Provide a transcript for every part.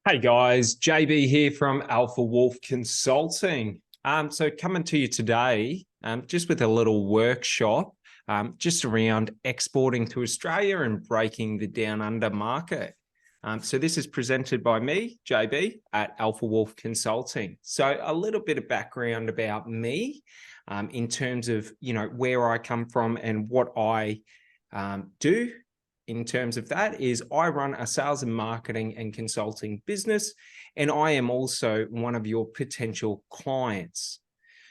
Hey guys, JB here from Alpha Wolf Consulting. So coming to you today, just with a little workshop, just around exporting to Australia and breaking the down under market. So this is presented by me, JB, at Alpha Wolf Consulting. So a little bit of background about me, in terms of where I come from and what I do. In terms of that is I run a sales and marketing and consulting business, and I am also one of your potential clients.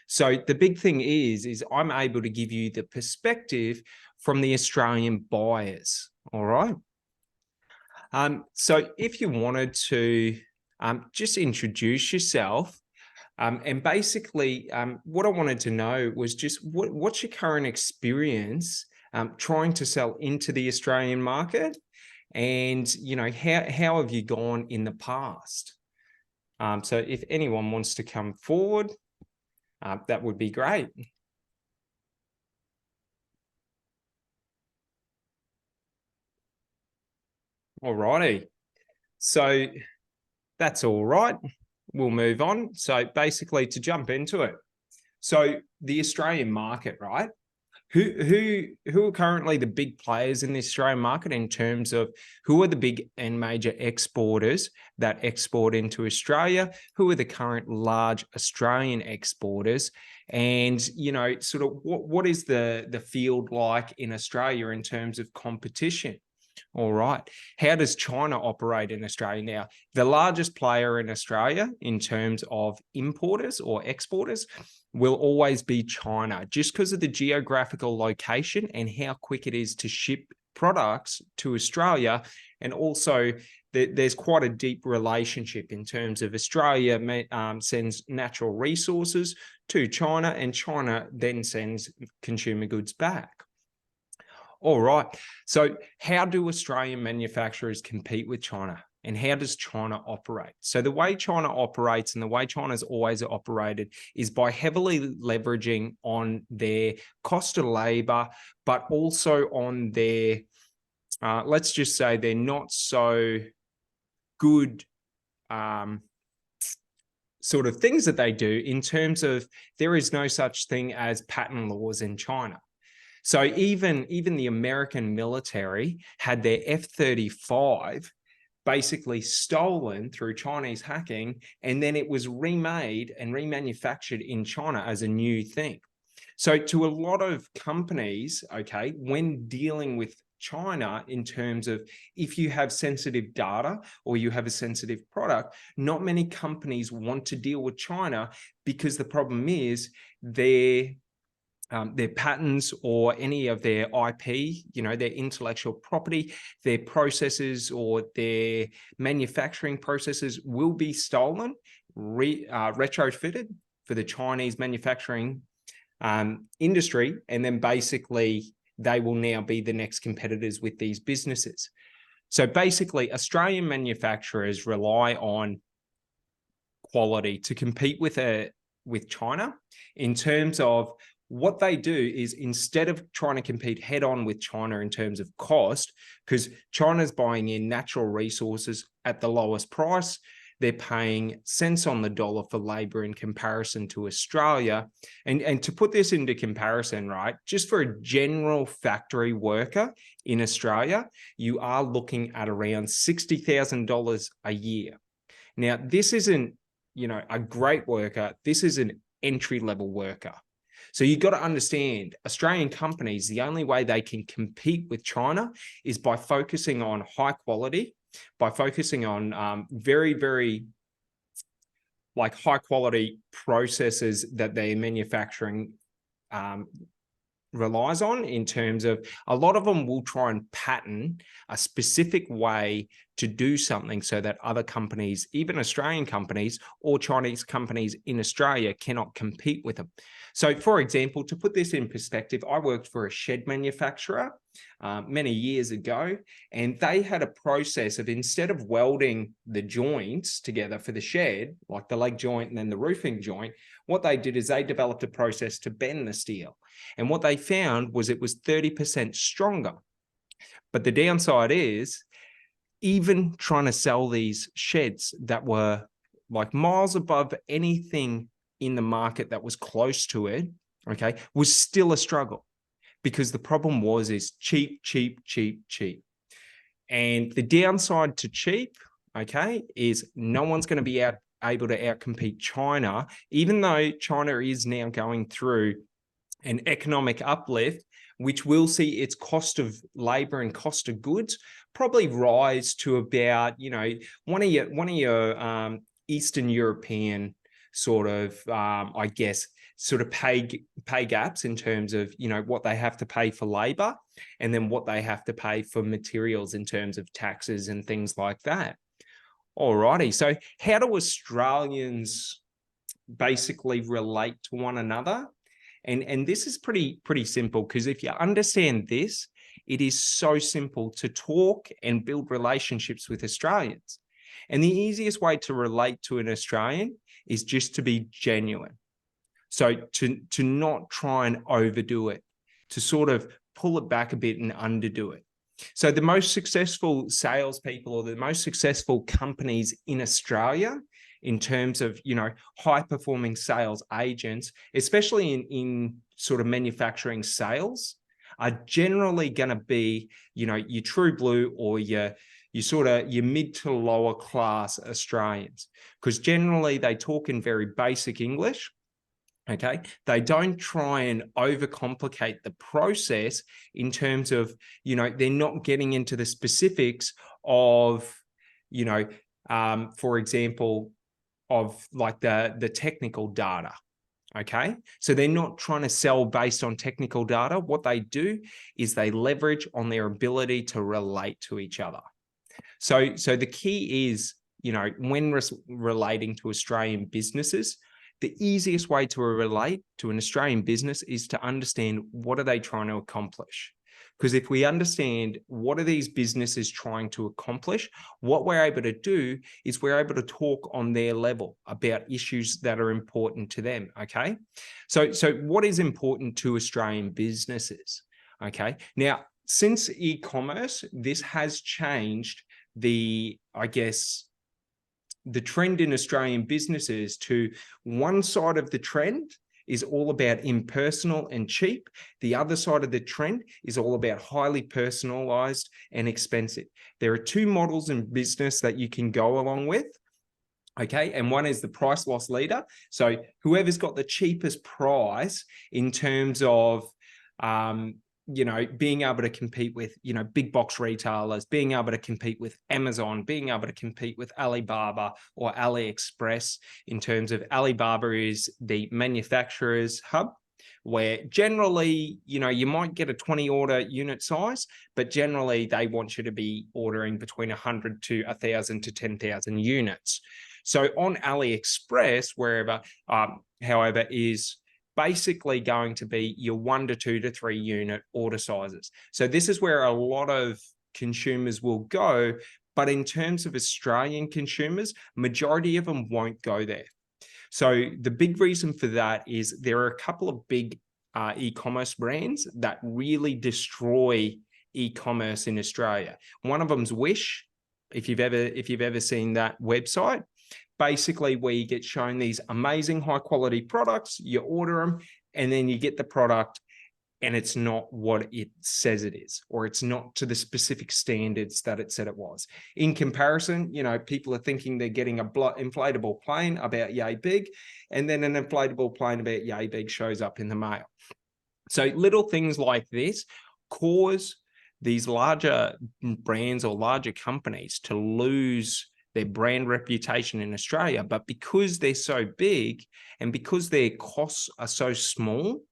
So the big thing is I'm able to give you the perspective from the Australian buyers. All right. So if you wanted to just introduce yourself, and basically what I wanted to know was just what's your current experience trying to sell into the Australian market, and how have you gone in the past? So if anyone wants to come forward, that would be great. All righty, so that's all right. We'll move on. So basically, to jump into it, so the Australian market, right? Who are currently the big players in the Australian market in terms of who are the big and major exporters that export into Australia? Who are the current large Australian exporters? And sort of what is the field like in Australia in terms of competition? All right. How does China operate in Australia now? The largest player in Australia in terms of importers or exporters will always be China, just because of the geographical location and how quick it is to ship products to Australia. And also there's quite a deep relationship in terms of Australia sends natural resources to China, and China then sends consumer goods back. All right. So how do Australian manufacturers compete with China? And how does China operate? So the way China operates and the way China's always operated is by heavily leveraging on their cost of labor, but also on their, let's just say they're not so good sort of things that they do in terms of there is no such thing as patent laws in China. So even the American military had their F-35 basically stolen through Chinese hacking, and then it was remade and remanufactured in China as a new thing. So to a lot of companies, okay, when dealing with China in terms of if you have sensitive data or you have a sensitive product, not many companies want to deal with China, because the problem is their patents or any of their IP, their intellectual property, their processes or their manufacturing processes will be stolen, retrofitted for the Chinese manufacturing industry, and then basically they will now be the next competitors with these businesses. So basically, Australian manufacturers rely on quality to compete with China in terms of what they do is, instead of trying to compete head on with China in terms of cost, because China's buying in natural resources at the lowest price, they're paying cents on the dollar for labor in comparison to Australia. And to put this into comparison, right, just for a general factory worker in Australia, you are looking at around $60,000 a year. Now, this isn't, a great worker. This is an entry-level worker. So you've got to understand, Australian companies, the only way they can compete with China is by focusing on high quality, by focusing on very, very high quality processes that their manufacturing relies on, in terms of a lot of them will try and patent a specific way to do something so that other companies, even Australian companies or Chinese companies in Australia, cannot compete with them. So for example, to put this in perspective, I worked for a shed manufacturer many years ago, and they had a process of, instead of welding the joints together for the shed, like the leg joint and then the roofing joint, what they did is they developed a process to bend the steel. And what they found was it was 30% stronger. But the downside is, even trying to sell these sheds that were like miles above anything in the market that was close to it, okay, was still a struggle, because the problem is cheap, cheap, cheap, cheap. And the downside to cheap, okay, is no one's going to be able to outcompete China, even though China is now going through an economic uplift, which will see its cost of labor and cost of goods probably rise to about, one of your Eastern European sort of, I guess, sort of pay gaps in terms of, what they have to pay for labor and then what they have to pay for materials in terms of taxes and things like that. Alrighty, so how do Australians basically relate to one another? And this is pretty simple, because if you understand this, it is so simple to talk and build relationships with Australians. And the easiest way to relate to an Australian is just to be genuine. So to not try and overdo it, to sort of pull it back a bit and underdo it. So the most successful salespeople or the most successful companies in Australia in terms of, high performing sales agents, especially in sort of manufacturing sales, are generally going to be, your true blue or your mid to lower class Australians, because generally they talk in very basic English. Okay, they don't try and overcomplicate the process in terms of, they're not getting into the specifics of, for example, of like the technical data. Okay, so they're not trying to sell based on technical data. What they do is they leverage on their ability to relate to each other. So the key is, when relating to Australian businesses, the easiest way to relate to an Australian business is to understand what are they trying to accomplish. Because if we understand what are these businesses trying to accomplish, what we're able to do is we're able to talk on their level about issues that are important to them, okay? So what is important to Australian businesses, okay? Now, since e-commerce, this has changed the trend in Australian businesses to one side of the trend is all about impersonal and cheap. The other side of the trend is all about highly personalized and expensive. There are two models in business that you can go along with. Okay, and one is the price loss leader. So whoever's got the cheapest price in terms of being able to compete with, big box retailers, being able to compete with Amazon, being able to compete with Alibaba or AliExpress. In terms of Alibaba is the manufacturer's hub, where generally, you might get a 20 order unit size, but generally they want you to be ordering between 100 to 1,000 to 10,000 units. So on AliExpress, however, is basically going to be your 1 to 2 to 3 unit order sizes. So this is where a lot of consumers will go, but in terms of Australian consumers, majority of them won't go there. So the big reason for that is there are a couple of big e-commerce brands that really destroy e-commerce in Australia. One of them's Wish. If you've ever seen that website, basically where you get shown these amazing high quality products, you order them, and then you get the product and it's not what it says it is, or it's not to the specific standards that it said it was. In comparison, people are thinking they're getting a inflatable plane about yay big, and then an inflatable plane about yay big shows up in the mail. So little things like this cause these larger brands or larger companies to lose their brand reputation in Australia. But because they're so big and because their costs are so small,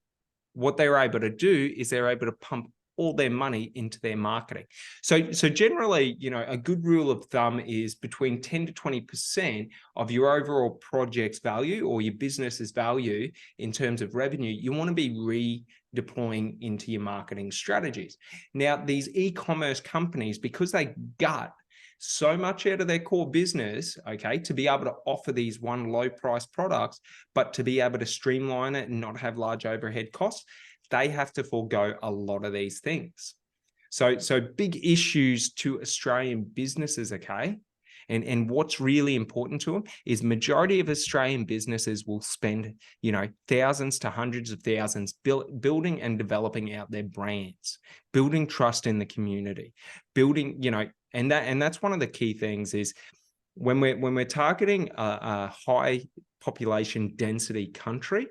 what they're able to do is they're able to pump all their money into their marketing. So generally, a good rule of thumb is between 10 to 20% of your overall project's value or your business's value in terms of revenue, you want to be redeploying into your marketing strategies. Now, these e-commerce companies, because they gut so much out of their core business, okay, to be able to offer these low price products, but to be able to streamline it and not have large overhead costs, they have to forego a lot of these things. So big issues to Australian businesses, okay? And what's really important to them is majority of Australian businesses will spend, thousands to hundreds of thousands building and developing out their brands, building trust in the community, building, and that's one of the key things is when we're targeting a high population density country,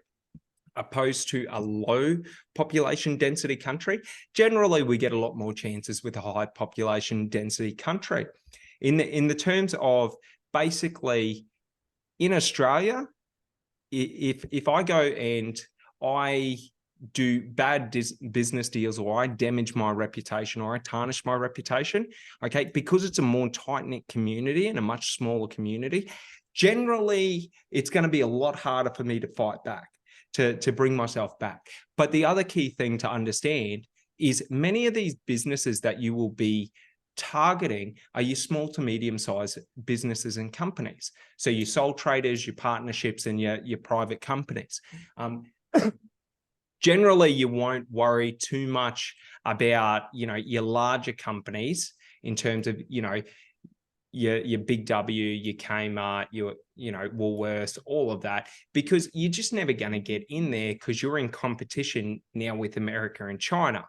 opposed to a low population density country, generally we get a lot more chances with a high population density country. In the terms of basically in Australia, if I go and I do bad business deals, or I damage my reputation, or I tarnish my reputation, okay, because it's a more tight-knit community and a much smaller community, generally it's going to be a lot harder for me to fight back, to bring myself back. But the other key thing to understand is many of these businesses that you will be targeting are your small to medium-sized businesses and companies. So your sole traders, your partnerships, and your private companies. Generally, you won't worry too much about, your larger companies in terms of, your Big W, your Kmart, your, Woolworths, all of that, because you're just never going to get in there because you're in competition now with America and China.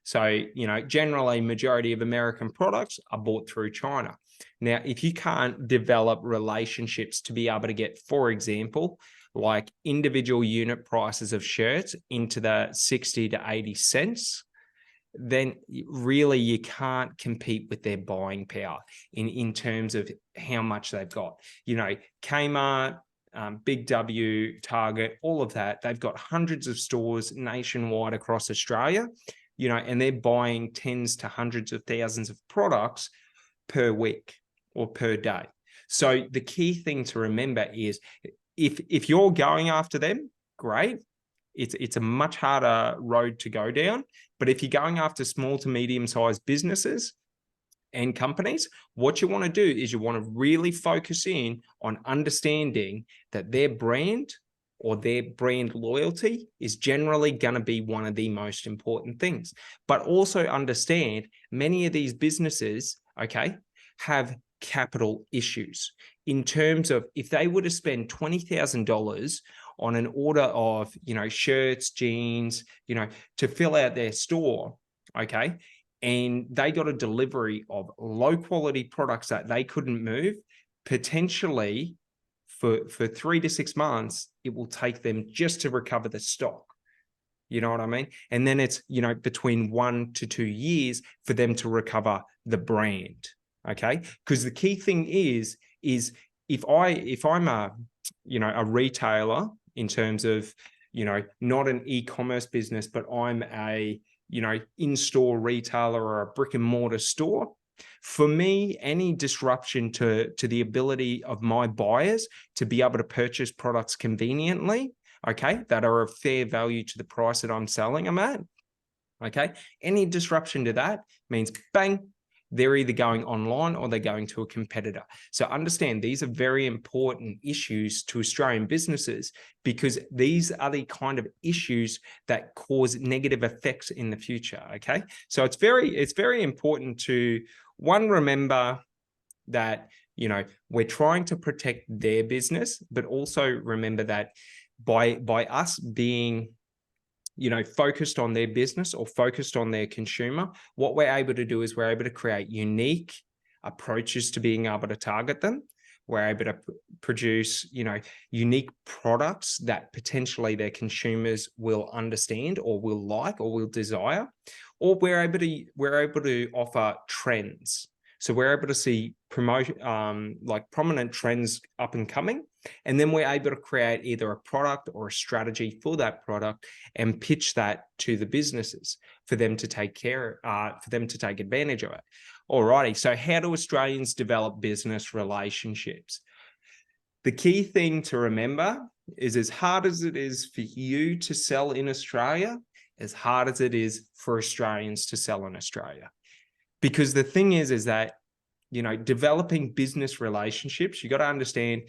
So, generally majority of American products are bought through China. Now, if you can't develop relationships to be able to get, for example, like individual unit prices of shirts into the 60 to 80 cents, then really you can't compete with their buying power in terms of how much they've got. Kmart, Big W, Target, all of that, they've got hundreds of stores nationwide across Australia, and they're buying tens to hundreds of thousands of products per week or per day. So the key thing to remember is if you're going after them, great. It's a much harder road to go down. But if you're going after small to medium-sized businesses and companies, what you want to do is you want to really focus in on understanding that their brand or their brand loyalty is generally going to be one of the most important things. But also understand many of these businesses, okay, have capital issues in terms of if they were to spend $20,000 on an order of, shirts, jeans, to fill out their store, okay, and they got a delivery of low quality products that they couldn't move, potentially for 3 to 6 months, it will take them just to recover the stock. You know what I mean? And then it's, between 1 to 2 years for them to recover the brand. Okay. Because the key thing is if I'm a retailer in terms of, not an e-commerce business, but I'm a, in-store retailer or a brick and mortar store, for me, any disruption to the ability of my buyers to be able to purchase products conveniently, okay, that are of fair value to the price that I'm selling them at, okay, any disruption to that means bang, they're either going online or they're going to a competitor. So understand these are very important issues to Australian businesses because these are the kind of issues that cause negative effects in the future, okay? So it's very important to, one, remember that, we're trying to protect their business, but also remember that by us being focused on their business or focused on their consumer, what we're able to do is we're able to create unique approaches to being able to target them. We're able to produce, unique products that potentially their consumers will understand or will like or will desire, or we're able to offer trends. So we're able to see prominent trends up and coming, and then we're able to create either a product or a strategy for that product and pitch that to the businesses for them to take advantage of it. Alrighty, so how do Australians develop business relationships? The key thing to remember is as hard as it is for you to sell in Australia, as hard as it is for Australians to sell in Australia. Because the thing is that developing business relationships. You got to understand,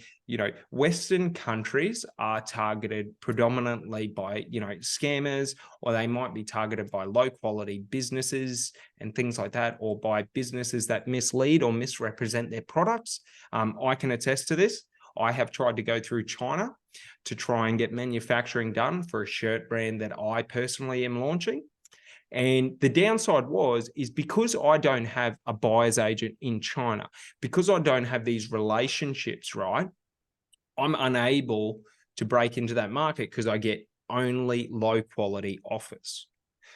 Western countries are targeted predominantly by, scammers, or they might be targeted by low quality businesses and things like that, or by businesses that mislead or misrepresent their products. I can attest to this. I have tried to go through China to try and get manufacturing done for a shirt brand that I personally am launching. And the downside is because I don't have a buyer's agent in China, because I don't have these relationships, right? I'm unable to break into that market because I get only low quality offers.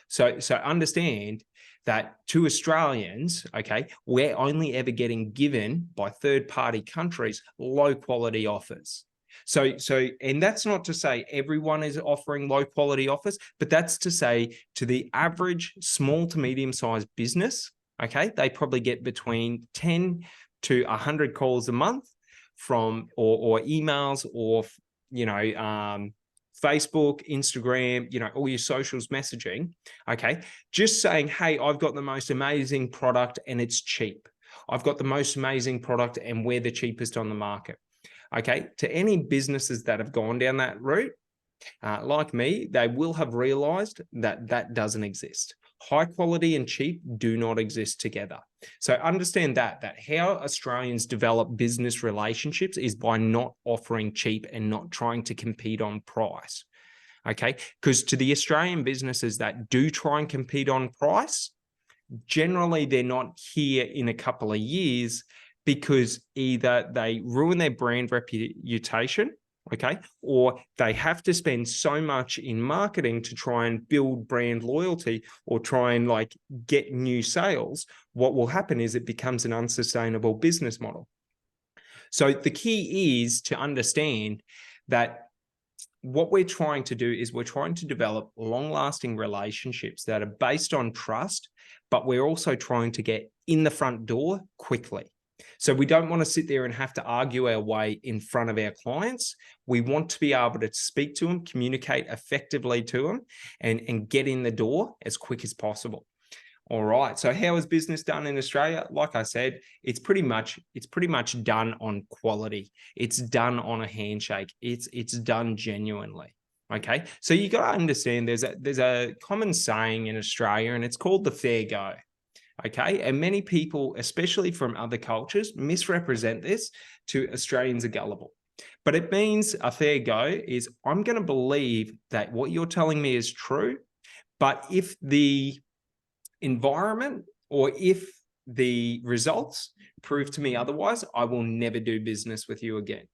So understand that to Australians, okay, we're only ever getting given by third-party countries low quality offers. So, and that's not to say everyone is offering low quality offers, but that's to say to the average small to medium-sized business, okay, they probably get between 10 to 100 calls a month from, or emails, or, Facebook, Instagram, all your socials messaging, okay, just saying, hey, I've got the most amazing product and it's cheap. I've got the most amazing product and we're the cheapest on the market. Okay, to any businesses that have gone down that route, like me, they will have realized that that doesn't exist. High quality and cheap do not exist together. So understand that how Australians develop business relationships is by not offering cheap and not trying to compete on price. Okay, because to the Australian businesses that do try and compete on price, generally they're not here in a couple of years, because either they ruin their brand reputation, okay, or they have to spend so much in marketing to try and build brand loyalty or try and get new sales. What will happen is it becomes an unsustainable business model. So the key is to understand that what we're trying to do is we're trying to develop long-lasting relationships that are based on trust, but we're also trying to get in the front door quickly. So we don't want to sit there and have to argue our way in front of our clients. We want to be able to speak to them, communicate effectively to them, and get in the door as quick as possible. All right. So how is business done in Australia? Like I said, it's pretty much done on quality. It's done on a handshake. It's done genuinely. Okay. So you got to understand there's a common saying in Australia, and it's called the fair go. Okay. And many people, especially from other cultures, misrepresent this to Australians are gullible. But it means a fair go is I'm going to believe that what you're telling me is true. But if the environment or if the results prove to me otherwise, I will never do business with you again.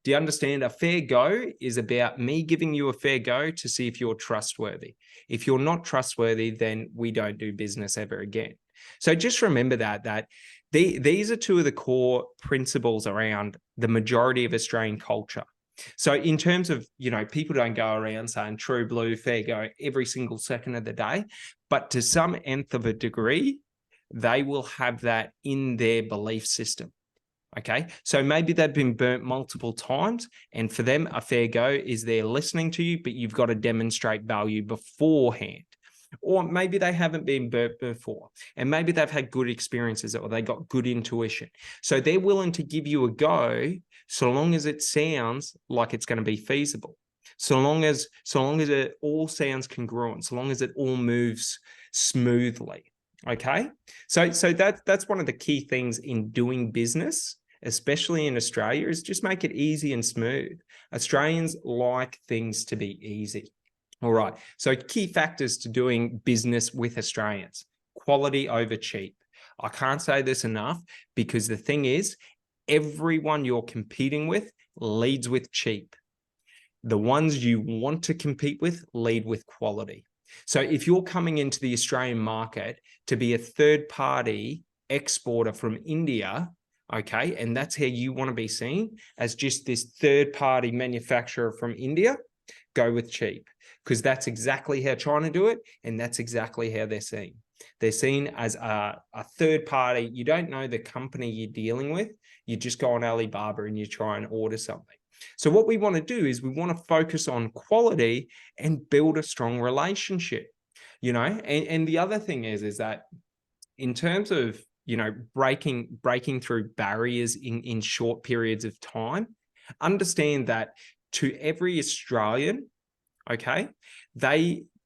Do you understand? A fair go is about me giving you a fair go to see if you're trustworthy. If you're not trustworthy, then we don't do business ever again. So just remember that these are two of the core principles around the majority of Australian culture. So in terms of, people don't go around saying true blue, fair go every single second of the day, but to some nth of a degree, they will have that in their belief system. Okay, so maybe they've been burnt multiple times, and for them, a fair go is they're listening to you, but you've got to demonstrate value beforehand. Or maybe they haven't been burnt before, and maybe they've had good experiences or they got good intuition. So they're willing to give you a go so long as it sounds like it's going to be feasible. So long as it all sounds congruent, so long as it all moves smoothly. Okay, so that's one of the key things in doing business, especially in Australia, is just make it easy and smooth. Australians like things to be easy. All right. So key factors to doing business with Australians: quality over cheap. I can't say this enough, because the thing is, everyone you're competing with leads with cheap. The ones you want to compete with lead with quality. So if you're coming into the Australian market to be a third-party exporter from India, okay, and that's how you want to be seen, as just this third-party manufacturer from India, go with cheap, because that's exactly how China do it, and that's exactly how they're seen. They're seen as a third party. You don't know the company you're dealing with. You just go on Alibaba and you try and order something. So what we want to do is we want to focus on quality and build a strong relationship, and the other thing is that in terms of breaking through barriers in short periods of time. Understand that to every Australian, okay,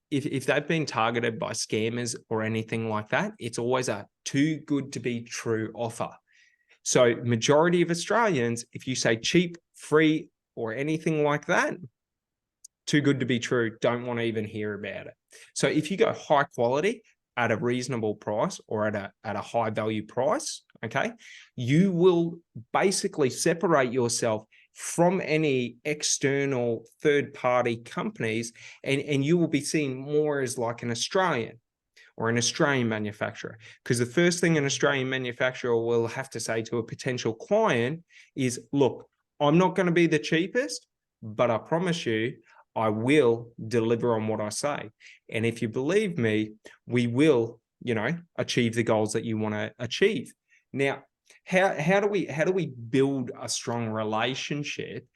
if they've been targeted by scammers or anything like that, it's always a too good to be true offer. So majority of Australians, if you say cheap, free, or anything like that, too good to be true, don't want to even hear about it. So if you go high quality at a reasonable price or at a high value price, okay, you will basically separate yourself from any external third-party companies, and you will be seen more as like an Australian or an Australian manufacturer. Because the first thing an Australian manufacturer will have to say to a potential client is, look, I'm not going to be the cheapest, but I promise you, I will deliver on what I say. And if you believe me, we will, achieve the goals that you want to achieve. Now, how do we build a strong relationship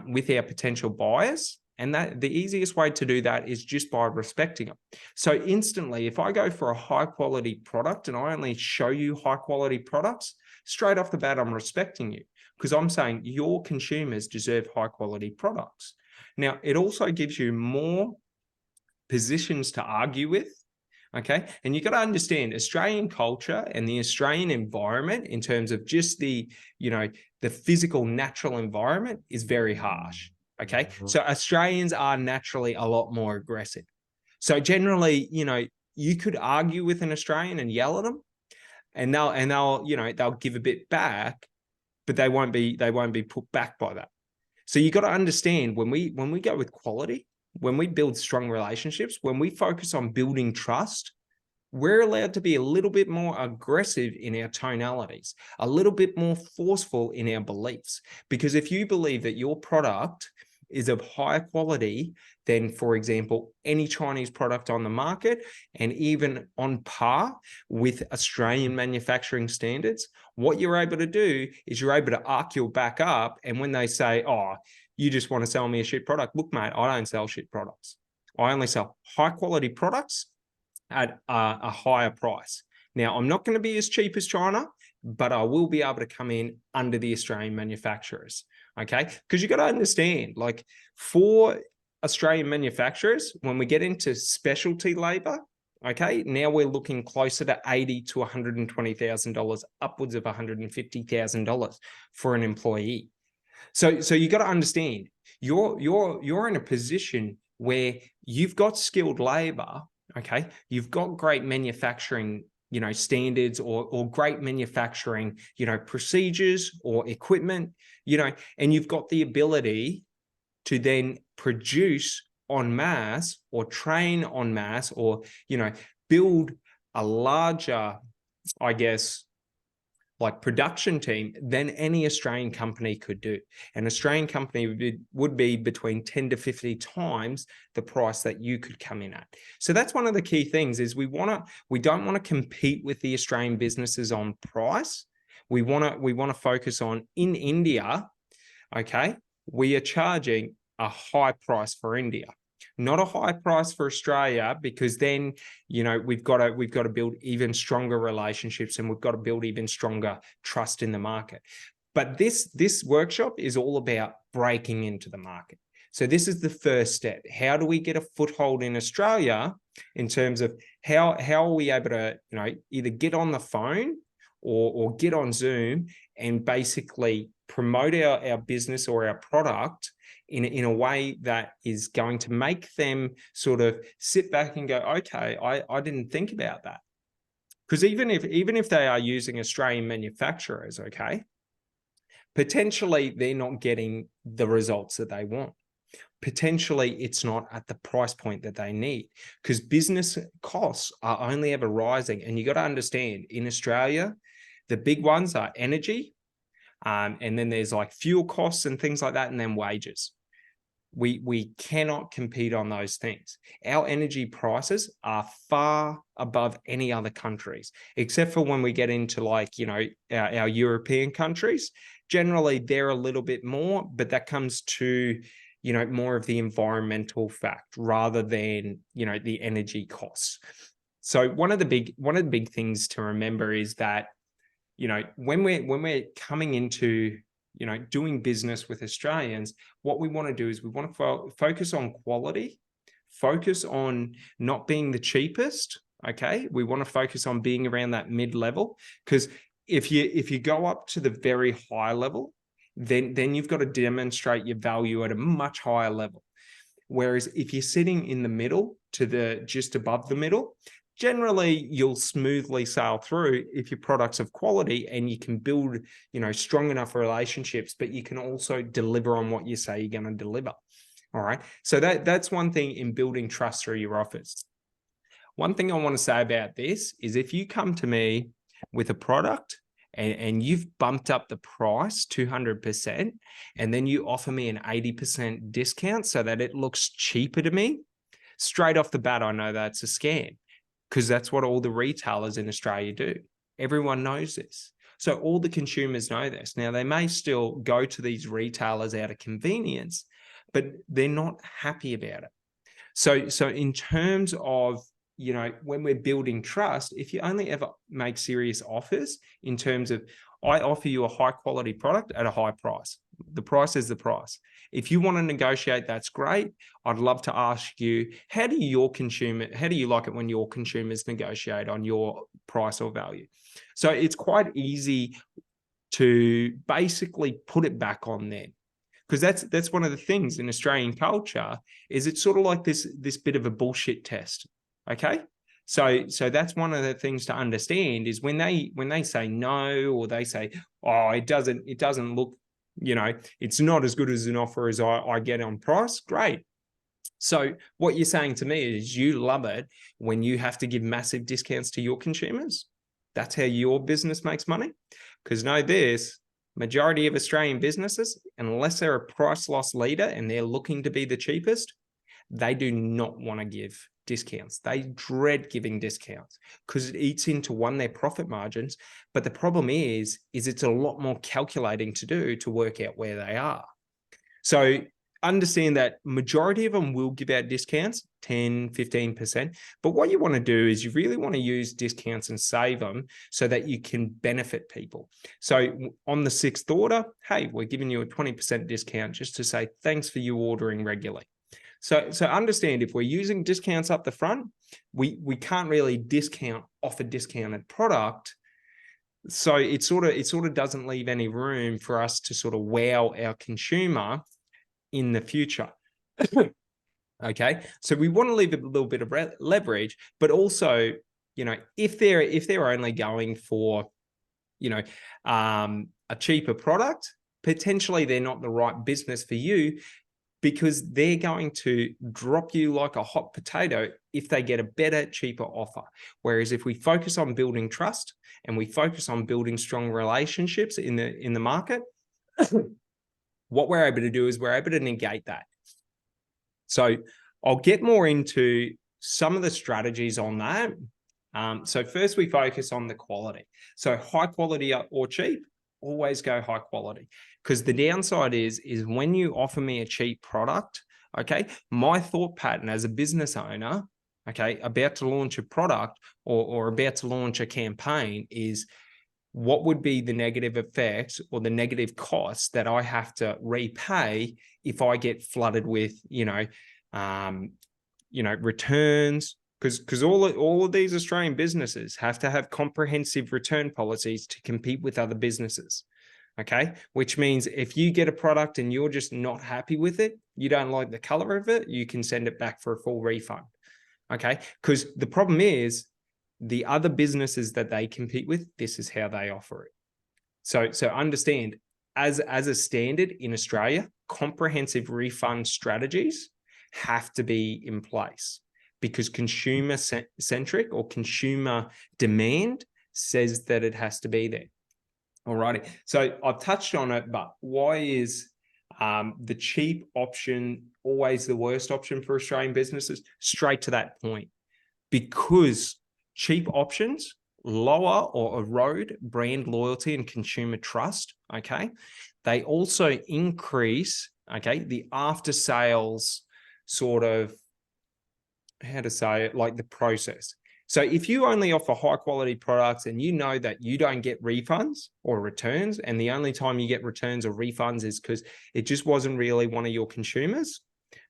with our potential buyers? And that the easiest way to do that is just by respecting them. So instantly, if I go for a high quality product and I only show you high quality products, straight off the bat, I'm respecting you because I'm saying your consumers deserve high quality products. Now, it also gives you more positions to argue with. Okay. And you got to understand Australian culture and the Australian environment in terms of just the physical natural environment is very harsh. Okay. So Australians are naturally a lot more aggressive. So generally, you could argue with an Australian and yell at them and they'll give a bit back, but they won't be put back by that. So you got to understand when we go with quality, when we build strong relationships, when we focus on building trust, we're allowed to be a little bit more aggressive in our tonalities, a little bit more forceful in our beliefs. Because if you believe that your product is of higher quality than, for example, any Chinese product on the market, and even on par with Australian manufacturing standards, what you're able to do is you're able to arc your back up. And when they say, oh, you just want to sell me a shit product, look, mate, I don't sell shit products. I only sell high quality products at a higher price. Now, I'm not going to be as cheap as China, but I will be able to come in under the Australian manufacturers. Okay, because you got to understand, like for Australian manufacturers, when we get into specialty labor, okay, now we're looking closer to $80,000 to $120,000, upwards of $150,000 for an employee. So you got to understand, you're in a position where you've got skilled labor, okay, you've got great manufacturing standards or great manufacturing, procedures or equipment, and you've got the ability to then produce en masse or train en masse or, build a larger, I guess, like production team than any Australian company could do. An Australian company would be between 10 to 50 times the price that you could come in at. So that's one of the key things is we don't want to compete with the Australian businesses on price. We want to focus on in India, okay, we are charging a high price for India. Not a high price for Australia, because then, we've got to build even stronger relationships and we've got to build even stronger trust in the market. But this workshop is all about breaking into the market. So this is the first step. How do we get a foothold in Australia in terms of how are we able to, either get on the phone or get on Zoom and basically promote our business or our product in a way that is going to make them sort of sit back and go, okay, I didn't think about that. Because even if they are using Australian manufacturers, okay, potentially they're not getting the results that they want. Potentially it's not at the price point that they need, because business costs are only ever rising. And you got to understand, in Australia, the big ones are energy, and then there's like fuel costs and things like that, and then wages. We cannot compete on those things. Our energy prices are far above any other countries, except for when we get into like, our European countries. Generally, they're a little bit more, but that comes to, more of the environmental fact rather than, the energy costs. So one of the big things to remember is that when we're coming into, doing business with Australians, what we want to do is we want to focus on quality, focus on not being the cheapest. Okay. We want to focus on being around that mid-level, because if you go up to the very high level, then you've got to demonstrate your value at a much higher level. Whereas if you're sitting in the middle to the just above the middle, generally you'll smoothly sail through if your product's of quality and you can build, strong enough relationships, but you can also deliver on what you say you're going to deliver. All right. So that's one thing in building trust through your offers. One thing I want to say about this is if you come to me with a product and you've bumped up the price 200%, and then you offer me an 80% discount so that it looks cheaper to me, straight off the bat, I know that's a scam, because that's what all the retailers in Australia do. Everyone knows this. So all the consumers know this. Now, they may still go to these retailers out of convenience, but they're not happy about it. So in terms of, when we're building trust, if you only ever make serious offers in terms of, I offer you a high quality product at a high price. The price is the price. If you want to negotiate, that's great. I'd love to ask you, how do you like it when your consumers negotiate on your price or value? So it's quite easy to basically put it back on them. Because that's one of the things in Australian culture, is it's sort of like this bit of a bullshit test. Okay. So that's one of the things to understand is when they say no, or they say, oh, it doesn't look, it's not as good as an offer as I get on price. Great. So what you're saying to me is you love it when you have to give massive discounts to your consumers. That's how your business makes money. Because know this, majority of Australian businesses, unless they're a price loss leader and they're looking to be the cheapest, they do not want to give discounts. They dread giving discounts because it eats into their profit margins. But the problem is it's a lot more calculating to do to work out where they are. So understand that majority of them will give out discounts, 10, 15%. But what you want to do is you really want to use discounts and save them so that you can benefit people. So on the 6th order, hey, we're giving you a 20% discount just to say thanks for you ordering regularly. So understand, if we're using discounts up the front, we can't really discount off a discounted product. So it sort of doesn't leave any room for us to sort of wow our consumer in the future. Okay. So we want to leave a little bit of leverage, but also, if they're only going for, a cheaper product, potentially they're not the right business for you, because they're going to drop you like a hot potato if they get a better, cheaper offer. Whereas if we focus on building trust and we focus on building strong relationships in the market, what we're able to do is we're able to negate that. So I'll get more into some of the strategies on that. So first we focus on the quality. So high quality or cheap, always go high quality. Because the downside is when you offer me a cheap product, okay, my thought pattern as a business owner, okay, about to launch a product or about to launch a campaign is, what would be the negative effects or the negative costs that I have to repay if I get flooded with, returns? Because all of these Australian businesses have to have comprehensive return policies to compete with other businesses. Okay, which means if you get a product and you're just not happy with it, you don't like the color of it, you can send it back for a full refund. Okay, because the problem is the other businesses that they compete with, this is how they offer it. So understand, as a standard in Australia, comprehensive refund strategies have to be in place, because consumer centric or consumer demand says that it has to be there. Alrighty, so I've touched on it, but why is the cheap option always the worst option for Australian businesses? Straight to that point, because cheap options lower or erode brand loyalty and consumer trust. Okay, they also increase, okay, the after sales sort of, how to say it, like the process. So if you only offer high quality products and you know that you don't get refunds or returns, and the only time you get returns or refunds is because it just wasn't really one of your consumers,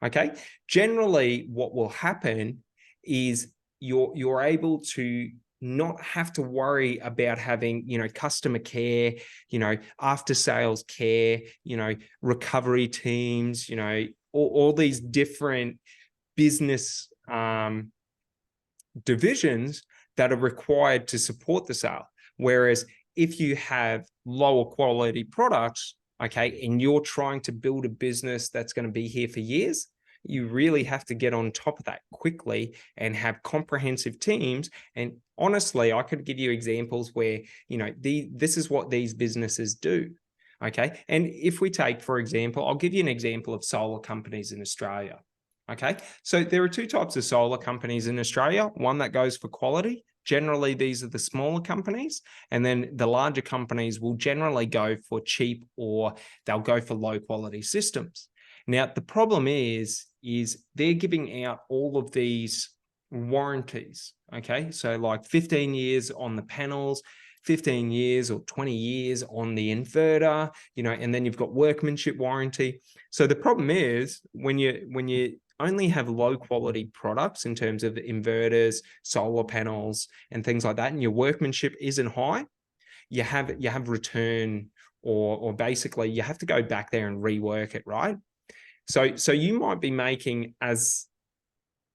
okay? Generally, what will happen is you're able to not have to worry about having, customer care, after sales care, recovery teams, all these different business divisions that are required to support the sale. Whereas if you have lower quality products, okay, and you're trying to build a business that's going to be here for years, you really have to get on top of that quickly and have comprehensive teams. And honestly, I could give you examples where, this is what these businesses do. Okay. And if we take, for example, I'll give you an example of solar companies in Australia. Okay. So there are two types of solar companies in Australia, one that goes for quality. Generally, these are the smaller companies, and then the larger companies will generally go for cheap, or they'll go for low quality systems. Now, the problem is they're giving out all of these warranties, okay? So like 15 years on the panels, 15 years or 20 years on the inverter, and then you've got workmanship warranty. So the problem is when you only have low quality products in terms of inverters, solar panels, and things like that, and your workmanship isn't high, you have return, or basically you have to go back there and rework it, right? So you might be making, as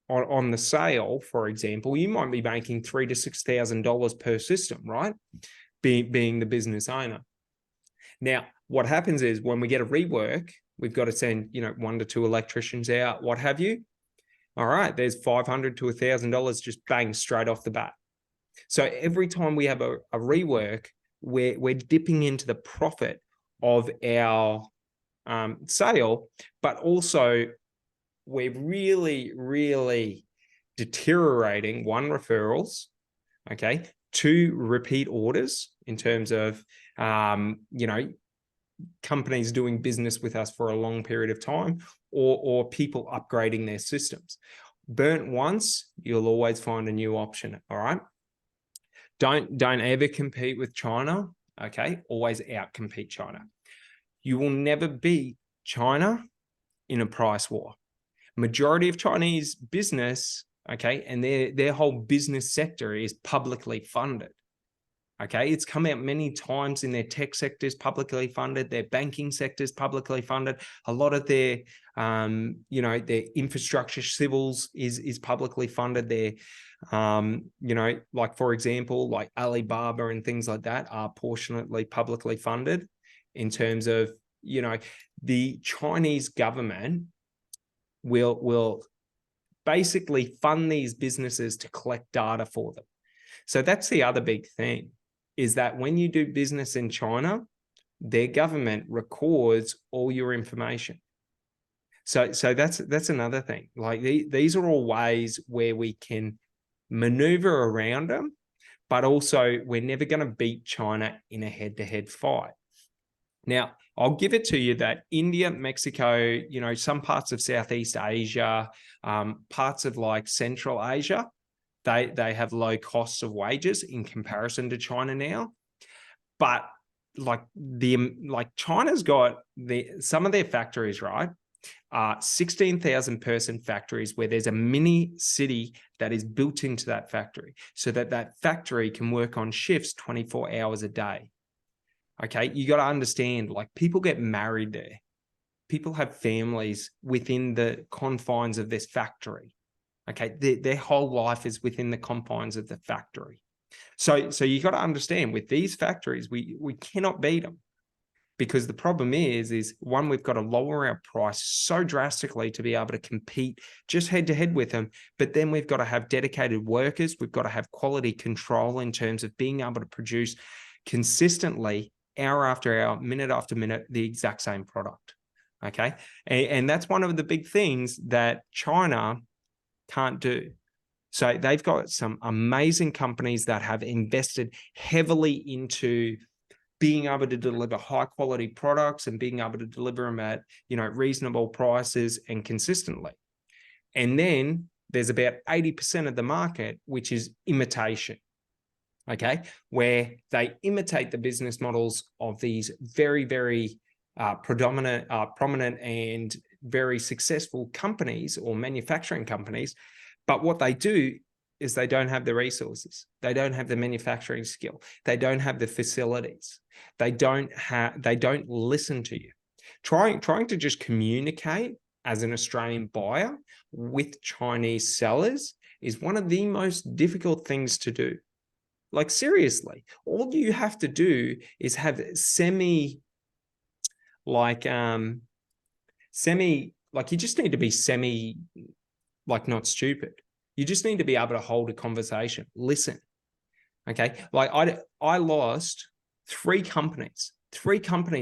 on the sale, for example, you might be making $3,000 to $6,000 per system, right? Being the business owner. Now, what happens is when we get a rework, we've got to send, 1 to 2 electricians out, what have you. All right, there's $500 to $1,000 just bang straight off the bat. So every time we have a rework, we're dipping into the profit of our sale, but also we're really, really deteriorating, 1, referrals, okay, 2, repeat orders in terms of, companies doing business with us for a long period of time, or people upgrading their systems. Burnt once, you'll always find a new option, all right? Don't ever compete with China, okay? Always outcompete China. You will never beat China in a price war. Majority of Chinese business, okay, and their whole business sector is publicly funded. Okay, it's come out many times in their tech sectors publicly funded, their banking sectors publicly funded. A lot of their, their infrastructure civils is publicly funded. Their, like for example, like Alibaba and things like that are portionately publicly funded. In terms of, the Chinese government will basically fund these businesses to collect data for them. So that's the other big thing, is that when you do business in China, their government records all your information. So that's another thing. Like these are all ways where we can maneuver around them, but also we're never going to beat China in a head-to-head fight. Now, I'll give it to you that India, Mexico, some parts of Southeast Asia, parts of like Central Asia, they have low costs of wages in comparison to China now. But China's got some of their factories, right? 16,000 person factories where there's a mini city that is built into that factory, so that factory can work on shifts 24 hours a day. Okay, you got to understand, like, people get married there. People have families within the confines of this factory. Okay, their whole life is within the confines of the factory. So you got to understand, with these factories, we cannot beat them, because the problem is one, we've got to lower our price so drastically to be able to compete just head to head with them. But then we've got to have dedicated workers. We've got to have quality control in terms of being able to produce consistently, hour after hour, minute after minute, the exact same product. Okay. And that's one of the big things that China can't do. So they've got some amazing companies that have invested heavily into being able to deliver high quality products and being able to deliver them at, reasonable prices and consistently. And then there's about 80% of the market, which is imitation. Okay, where they imitate the business models of these very, very prominent and very successful companies or manufacturing companies. But what they do is they don't have the resources. They don't have the manufacturing skill. They don't have the facilities. They don't listen to you. Trying to just communicate as an Australian buyer with Chinese sellers is one of the most difficult things to do. Like, seriously, all you have to do is have you just need to be not stupid. You just need to be able to hold a conversation, listen. Okay. Like I lost 3 companies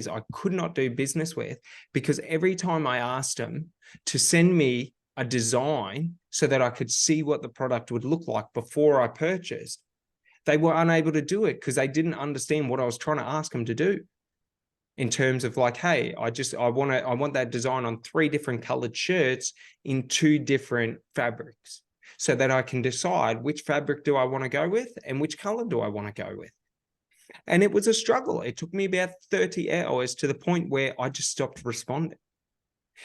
I could not do business with because every time I asked them to send me a design so that I could see what the product would look like before I purchased, they were unable to do it because they didn't understand what I was trying to ask them to do. In terms of like, hey, I want that design on 3 different colored shirts in 2 different fabrics so that I can decide which fabric do I want to go with and which color do I want to go with. And it was a struggle. It took me about 30 hours to the point where I just stopped responding.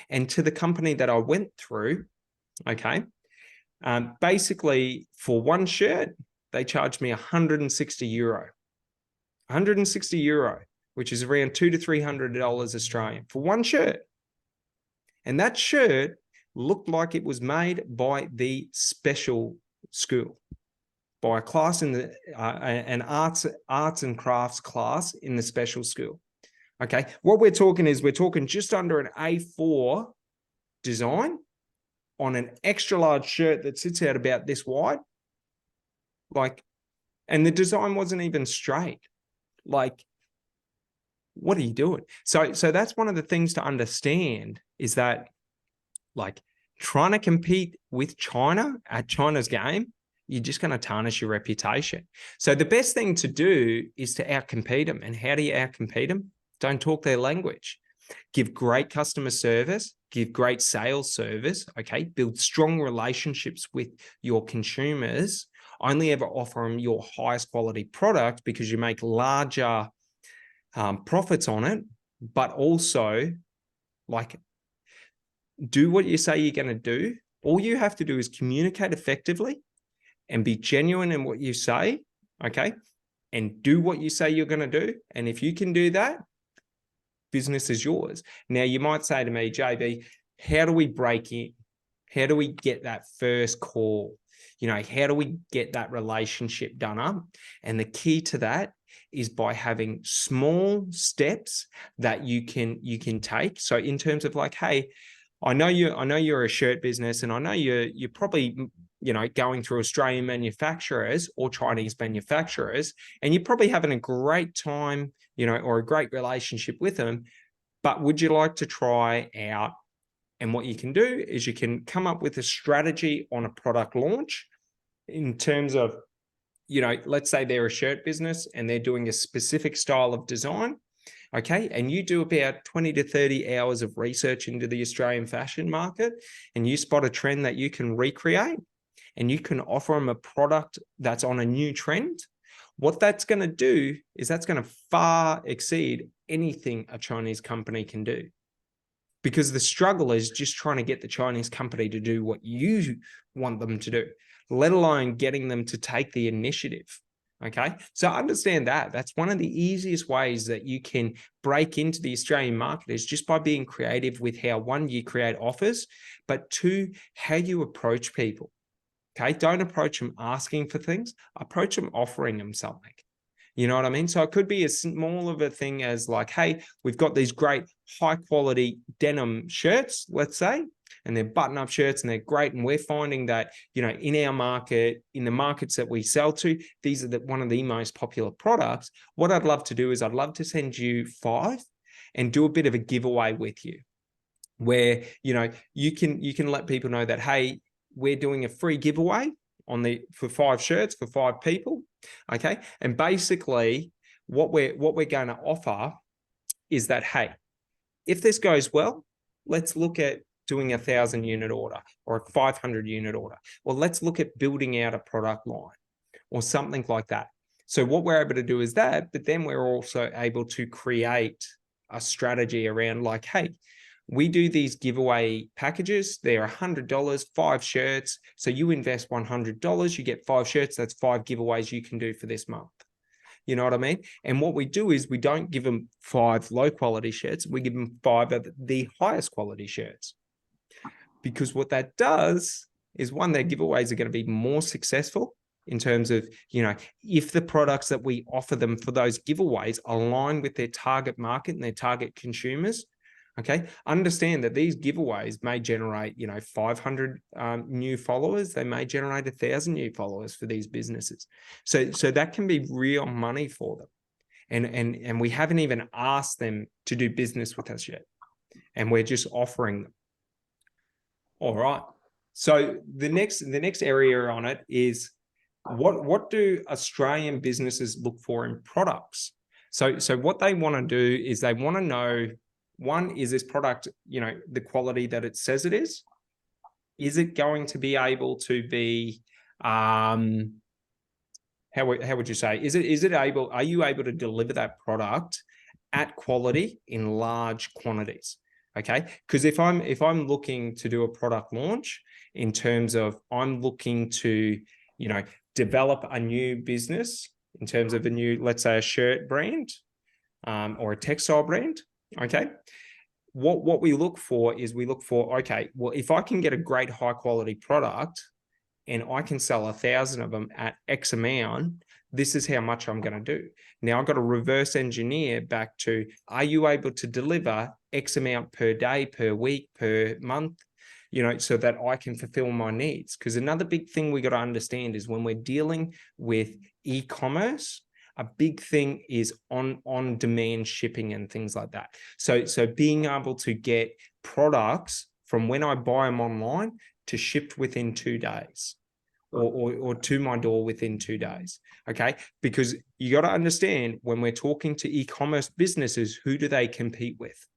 And to the company that I went through, okay, basically for one shirt, they charged me 160 euro. 160 euro, which is around $200 to $300 Australian for one shirt. And that shirt looked like it was made by the special school, by a class in an arts and crafts class in the special school. Okay, what we're talking just under an A4 design on an extra large shirt that sits out about this wide. And the design wasn't even straight. Like, what are you doing? So that's one of the things to understand is that, like, trying to compete with China at China's game, you're just going to tarnish your reputation. So the best thing to do is to outcompete them. And how do you outcompete them? Don't talk their language. Give great customer service, give great sales service, okay? Build strong relationships with your consumers. Only ever offer them your highest quality product because you make larger profits on it, but also, like, do what you say you're going to do. All you have to do is communicate effectively and be genuine in what you say, okay? And do what you say you're going to do. And if you can do that, business is yours. Now, you might say to me, JB, how do we break in? How do we get that first call? How do we get that relationship done up? And the key to that is by having small steps that you can take. So in terms of like, hey, I know you're a shirt business, and I know you're probably going through Australian manufacturers or Chinese manufacturers, and you're probably having a great time, or a great relationship with them. But would you like to try out? And what you can do is you can come up with a strategy on a product launch in terms of, let's say they're a shirt business and they're doing a specific style of design. Okay. And you do about 20 to 30 hours of research into the Australian fashion market, and you spot a trend that you can recreate, and you can offer them a product that's on a new trend. What that's going to do is that's going to far exceed anything a Chinese company can do. Because the struggle is just trying to get the Chinese company to do what you want them to do, let alone getting them to take the initiative. Okay. So understand that. That's one of the easiest ways that you can break into the Australian market is just by being creative with how, 1, you create offers, but 2, how you approach people. Okay. Don't approach them asking for things. Approach them offering them something. You know what I mean? So it could be as small of a thing as like, hey, we've got these great high quality denim shirts, let's say, and they're button up shirts and they're great. And we're finding that, in our market, in the markets that we sell to, these are one of the most popular products. What I'd love to do is I'd love to send you 5 and do a bit of a giveaway with you where, you can let people know that, hey, we're doing a free giveaway for 5 shirts for 5 people. Okay. And basically what we're going to offer is that, hey, if this goes well, let's look at doing 1,000 unit order or a 500 unit order. Well, let's look at building out a product line or something like that. So what we're able to do is that, but then we're also able to create a strategy around like, hey, we do these giveaway packages. They're $100, 5 shirts. So you invest $100, you get 5 shirts. That's 5 giveaways you can do for this month. You know what I mean? And what we do is we don't give them 5 low quality shirts. We give them 5 of the highest quality shirts. Because what that does is, one, their giveaways are going to be more successful in terms of, you know, if the products that we offer them for those giveaways align with their target market and their target consumers. Okay, understand that these giveaways may generate, you know, 500 new followers. They may generate 1,000 new followers for these businesses. So that can be real money for them. And we haven't even asked them to do business with us yet. And we're just offering them. All right. So the next area on it is, what do Australian businesses look for in products? So what they want to do is they want to know, one, is this product, you know, the quality that it says it is? Is it going to be able to be, how would you say, is it able, are you able to deliver that product at quality in large quantities? Okay, because if I'm looking to do a product launch, in terms of I'm looking to, you know, develop a new business in terms of a new, let's say, a shirt brand or a textile brand. Okay, what we look for is, we look for, okay, well, if I can get a great high quality product and I can sell 1,000 of them at X amount, this is how much I'm going to do. Now I've got to reverse engineer back to, are you able to deliver X amount per day, per week, per month, you know, so that I can fulfill my needs? Because another big thing we got to understand is, when we're dealing with e-commerce, a big thing is on demand shipping and things like that. So being able to get products from when I buy them online to shipped within 2 days. Or to my door within 2 days. Okay, because you got to understand, when we're talking to e-commerce businesses, who do they compete with?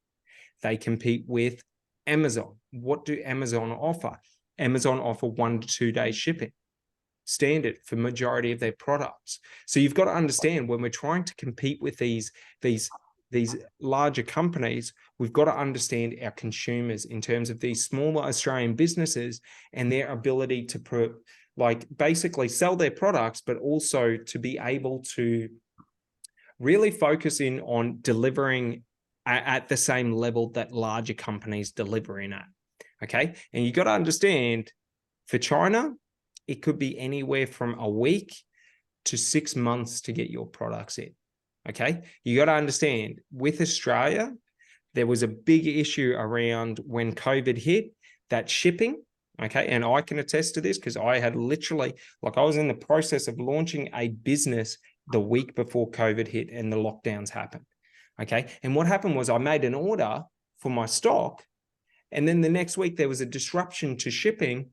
They compete with Amazon. What do Amazon offer? Amazon offer 1 to 2 day shipping standard for majority of their products. So you've got to understand, when we're trying to compete with these larger companies, we've got to understand our consumers in terms of these smaller Australian businesses and their ability to basically sell their products, but also to be able to really focus in on delivering at the same level that larger companies deliver in at. Okay, and you got to understand, for China, it could be anywhere from a week to 6 months to get your products in. Okay, you got to understand, with Australia, there was a big issue around when COVID hit, that shipping. Okay, and I can attest to this, because I had literally, I was in the process of launching a business the week before COVID hit and the lockdowns happened. Okay, and what happened was, I made an order for my stock, and then the next week there was a disruption to shipping.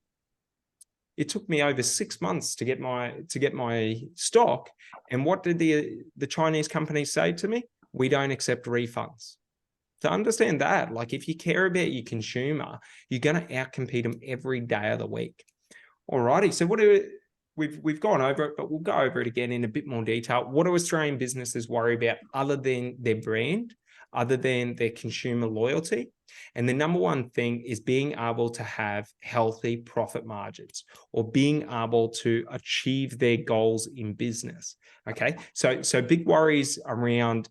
It took me over 6 months to get my stock. And what did the Chinese companies say to me? We don't accept refunds. To understand that, if you care about your consumer, you're going to outcompete them every day of the week. Alrighty, so we've gone over it, but we'll go over it again in a bit more detail. What do Australian businesses worry about other than their brand, other than their consumer loyalty? And the number one thing is being able to have healthy profit margins, or being able to achieve their goals in business. Okay, so big worries around,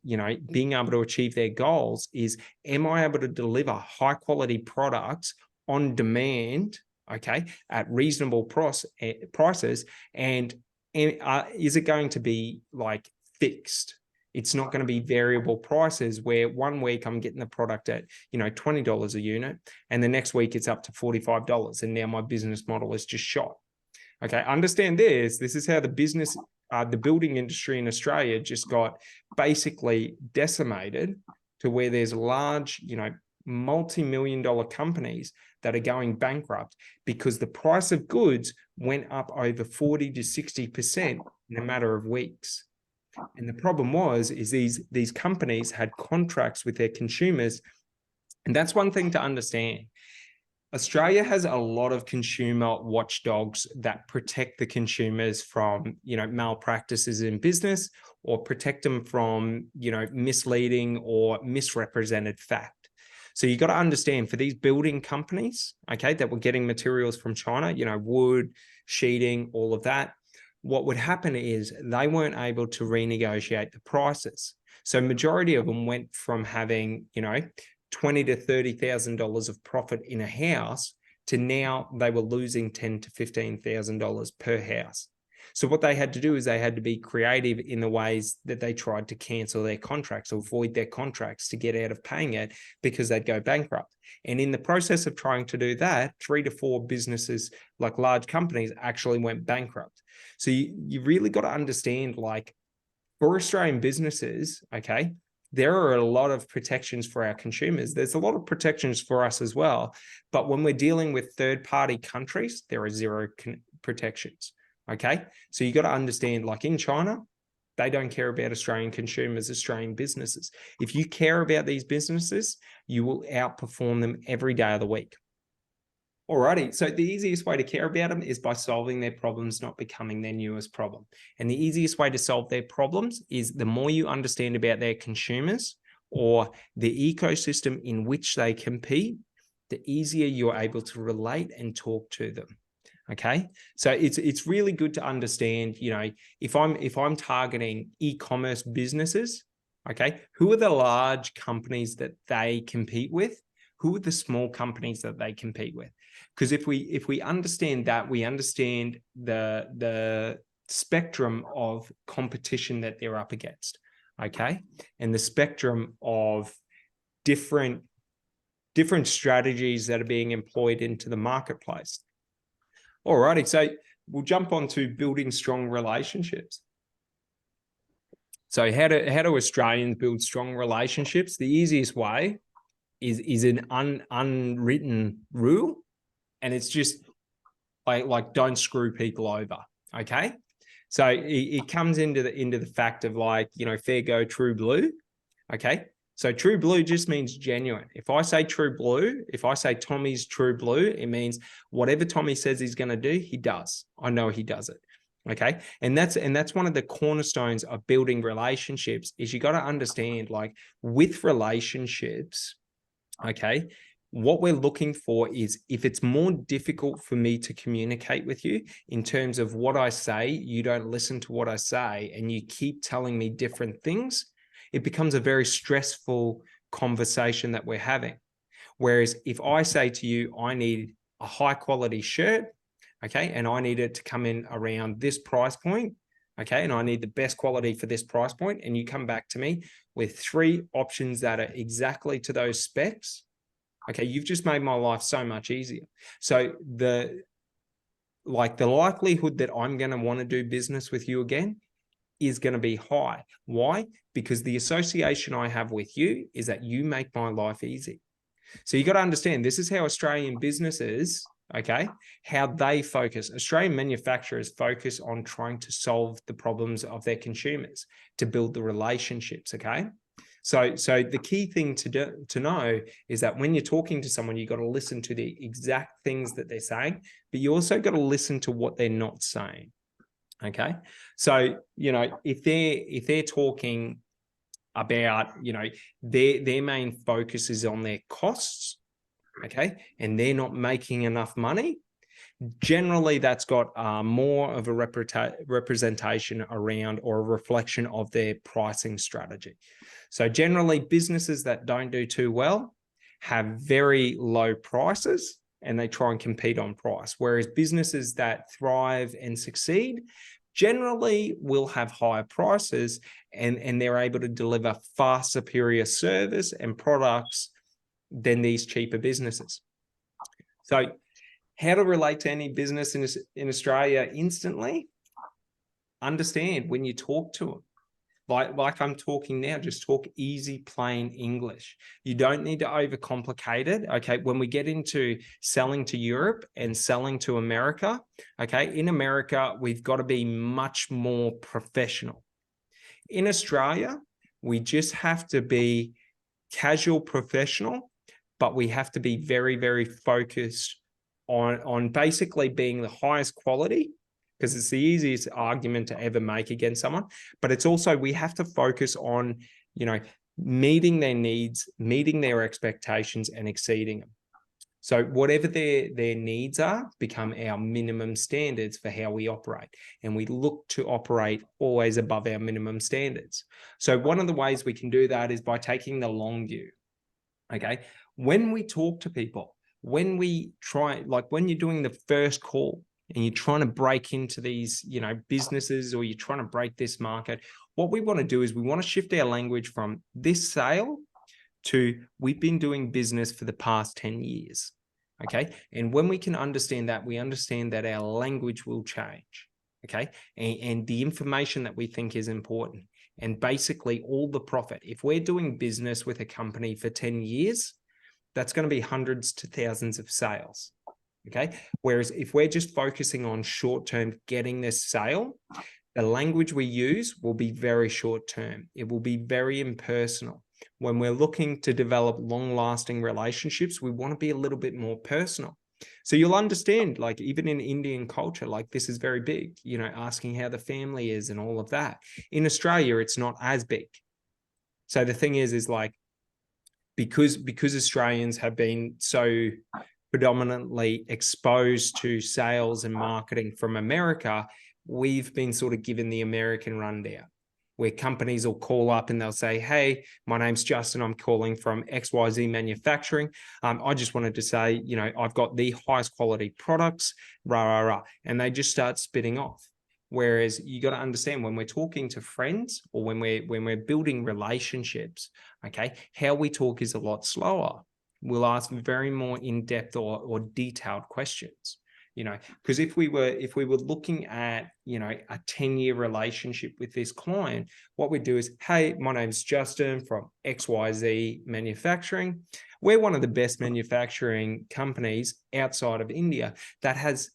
being able to achieve their goals is, am I able to deliver high quality products on demand, okay, at reasonable prices, and is it going to be fixed? It's not going to be variable prices, where 1 week I'm getting the product at, $20 a unit, and the next week it's up to $45, and now my business model is just shot. Okay, understand this. This is how the building industry in Australia just got basically decimated, to where there's large, multi-million-dollar companies that are going bankrupt because the price of goods went up over 40 to 60% in a matter of weeks. And the problem is these companies had contracts with their consumers. And that's one thing to understand. Australia has a lot of consumer watchdogs that protect the consumers from, malpractices in business, or protect them from, misleading or misrepresented fact. So you got to understand, for these building companies, okay, that were getting materials from China, wood, sheeting, all of that, what would happen is they weren't able to renegotiate the prices. So majority of them went from having, $20,000 to $30,000 of profit in a house to now they were losing $10,000 to $15,000 per house. So what they had to do is they had to be creative in the ways that they tried to cancel their contracts or void their contracts to get out of paying it, because they'd go bankrupt. And in the process of trying to do that, 3 to 4 businesses, like large companies, actually went bankrupt. So you really got to understand, like, for Australian businesses, okay, there are a lot of protections for our consumers. There's a lot of protections for us as well. But when we're dealing with third-party countries, there are zero protections, okay? So you got to understand, like in China, they don't care about Australian consumers, Australian businesses. If you care about these businesses, you will outperform them every day of the week. Alrighty, so the easiest way to care about them is by solving their problems, not becoming their newest problem. And the easiest way to solve their problems is the more you understand about their consumers or the ecosystem in which they compete, the easier you're able to relate and talk to them. Okay, so it's really good to understand, if I'm targeting e-commerce businesses, okay, who are the large companies that they compete with? Who are the small companies that they compete with? Because if we understand that, we understand the spectrum of competition that they're up against, okay, and the spectrum of different strategies that are being employed into the marketplace. Alrighty, so we'll jump on to building strong relationships. So how do Australians build strong relationships? The easiest way is an unwritten rule, and it's just like don't screw people over. Okay, so it comes into the fact of, like, fair go, true blue. Okay, so true blue just means genuine. If I say true blue, if I say Tommy's true blue, it means whatever Tommy says he's going to do, he does. I know he does it. Okay, and that's one of the cornerstones of building relationships. Is you got to understand, like, with relationships, okay, what we're looking for is, if it's more difficult for me to communicate with you in terms of what I say, you don't listen to what I say, and you keep telling me different things, it becomes a very stressful conversation that we're having. Whereas if I say to you, I need a high quality shirt, okay, and I need it to come in around this price point, okay, and I need the best quality for this price point, and you come back to me with 3 options that are exactly to those specs, okay, you've just made my life so much easier. So the likelihood that I'm going to want to do business with you again is going to be high. Why? Because the association I have with you is that you make my life easy. So you got to understand, this is how Australian businesses, okay, how they focus. Australian manufacturers focus on trying to solve the problems of their consumers, to build the relationships, okay? So the key thing to know is that when you're talking to someone, you got to listen to the exact things that they're saying, but you also got to listen to what they're not saying. Okay, so if they're talking about, their main focus is on their costs, okay, and they're not making enough money, generally that's got more of a representation around, or a reflection of, their pricing strategy. So generally, businesses that don't do too well have very low prices, and they try and compete on price. Whereas businesses that thrive and succeed generally will have higher prices, and they're able to deliver far superior service and products than these cheaper businesses. So how to relate to any business in Australia instantly? Understand when you talk to them. Like I'm talking now, just talk easy, plain English. You don't need to overcomplicate it. Okay, when we get into selling to Europe and selling to America, okay, in America, we've got to be much more professional. In Australia, we just have to be casual professional, but we have to be very, very focused on basically being the highest quality, because it's the easiest argument to ever make against someone. But it's also, we have to focus on, meeting their needs, meeting their expectations, and exceeding them. So whatever their needs are become our minimum standards for how we operate. And we look to operate always above our minimum standards. So one of the ways we can do that is by taking the long view. Okay. When we talk to people, when we try, like when you're doing the first call and you're trying to break into these, businesses, or you're trying to break this market, what we want to do is we want to shift our language from this sale to we've been doing business for the past 10 years. Okay. And when we can understand that, we understand that our language will change. Okay. And the information that we think is important. And basically all the profit, if we're doing business with a company for 10 years, that's going to be hundreds to thousands of sales. Okay. Whereas if we're just focusing on short-term getting this sale, the language we use will be very short-term. It will be very impersonal. When we're looking to develop long-lasting relationships, we want to be a little bit more personal. So you'll understand, like even in Indian culture, like this is very big, asking how the family is and all of that. In Australia, it's not as big. So the thing is like, because Australians have been so predominantly exposed to sales and marketing from America, we've been sort of given the American rundown, where companies will call up and they'll say, hey, my name's Justin, I'm calling from XYZ Manufacturing. I just wanted to say, I've got the highest quality products, rah, rah, rah. And they just start spitting off. Whereas you got to understand, when we're talking to friends or when we're building relationships, okay, how we talk is a lot slower. We'll ask very more in-depth or detailed questions. Because if we were looking at, a 10-year relationship with this client, what we do is, hey, my name's Justin from XYZ Manufacturing. We're one of the best manufacturing companies outside of India that has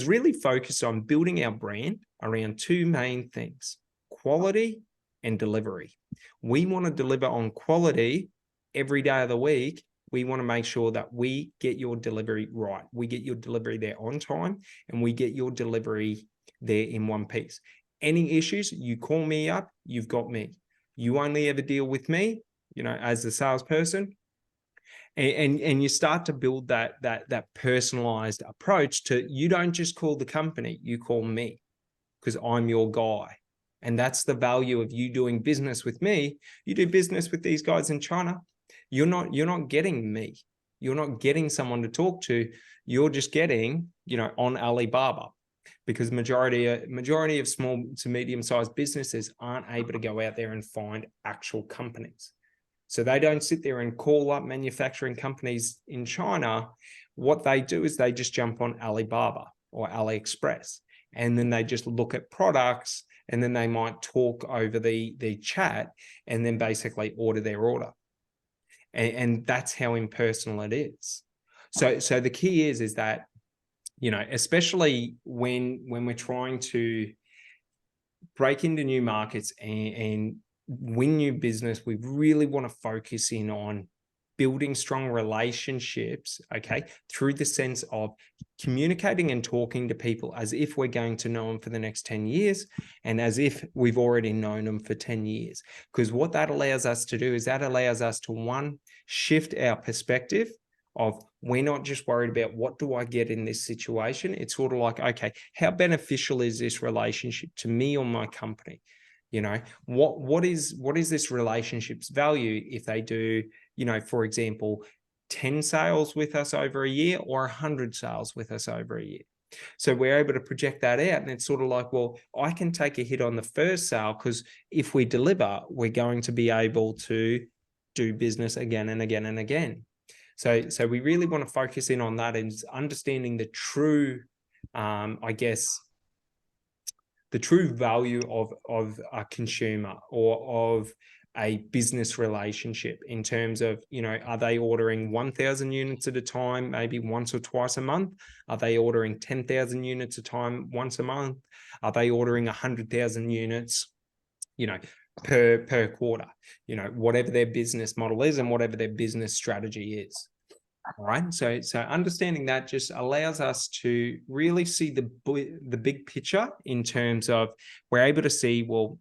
really focused on building our brand around two main things: quality and delivery. We want to deliver on quality every day of the week. We want to make sure that we get your delivery right. We get your delivery there on time, and we get your delivery there in one piece. Any issues, you call me up, you've got me. You only ever deal with me, as a salesperson. And you start to build that personalized approach to, you don't just call the company, you call me, because I'm your guy. And that's the value of you doing business with me. You do business with these guys in China, you're not getting me. You're not getting someone to talk to. You're just getting, on Alibaba, because majority of small to medium-sized businesses aren't able to go out there and find actual companies. So they don't sit there and call up manufacturing companies in China. What they do is they just jump on Alibaba or AliExpress, and then they just look at products, and then they might talk over the chat and then basically order their order. And that's how impersonal it is. So the key is that, especially when we're trying to break into new markets and win new business, we really want to focus in on building strong relationships, okay, through the sense of communicating and talking to people as if we're going to know them for the next 10 years and as if we've already known them for 10 years. Because what that allows us to do is that allows us to, one, shift our perspective of, we're not just worried about what do I get in this situation. It's sort of like, okay, how beneficial is this relationship to me or my company? What is this relationship's value if they do, for example, 10 sales with us over a year or 100 sales with us over a year? So we're able to project that out, and it's sort of like, well, I can take a hit on the first sale because if we deliver, we're going to be able to do business again and again and again. So we really want to focus in on that and understanding the true, the true value of a consumer or of a business relationship in terms of, are they ordering 1,000 units at a time, maybe once or twice a month? Are they ordering 10,000 units a time once a month? Are they ordering 100,000 units, per quarter, whatever their business model is and whatever their business strategy is. All right. So understanding that just allows us to really see the big picture in terms of we're able to see, well,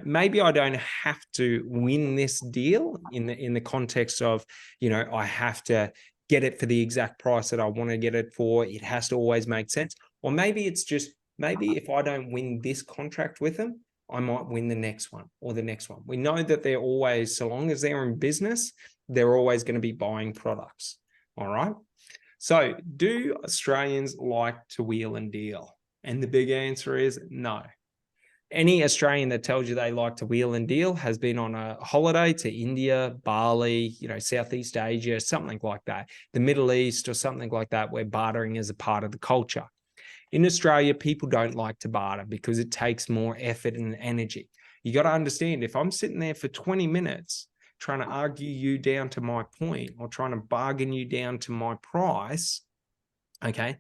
maybe I don't have to win this deal in the context of, I have to get it for the exact price that I want to get it for. It has to always make sense. Or maybe it's just, maybe if I don't win this contract with them, I might win the next one or the next one. We know that they're always, so long as they're in business, they're always going to be buying products. All right. So do Australians like to wheel and deal? And the big answer is no. Any Australian that tells you they like to wheel and deal has been on a holiday to India, Bali, Southeast Asia, something like that, the Middle East or something like that, where bartering is a part of the culture. In Australia, people don't like to barter because it takes more effort and energy. You got to understand, if I'm sitting there for 20 minutes trying to argue you down to my point or trying to bargain you down to my price, okay,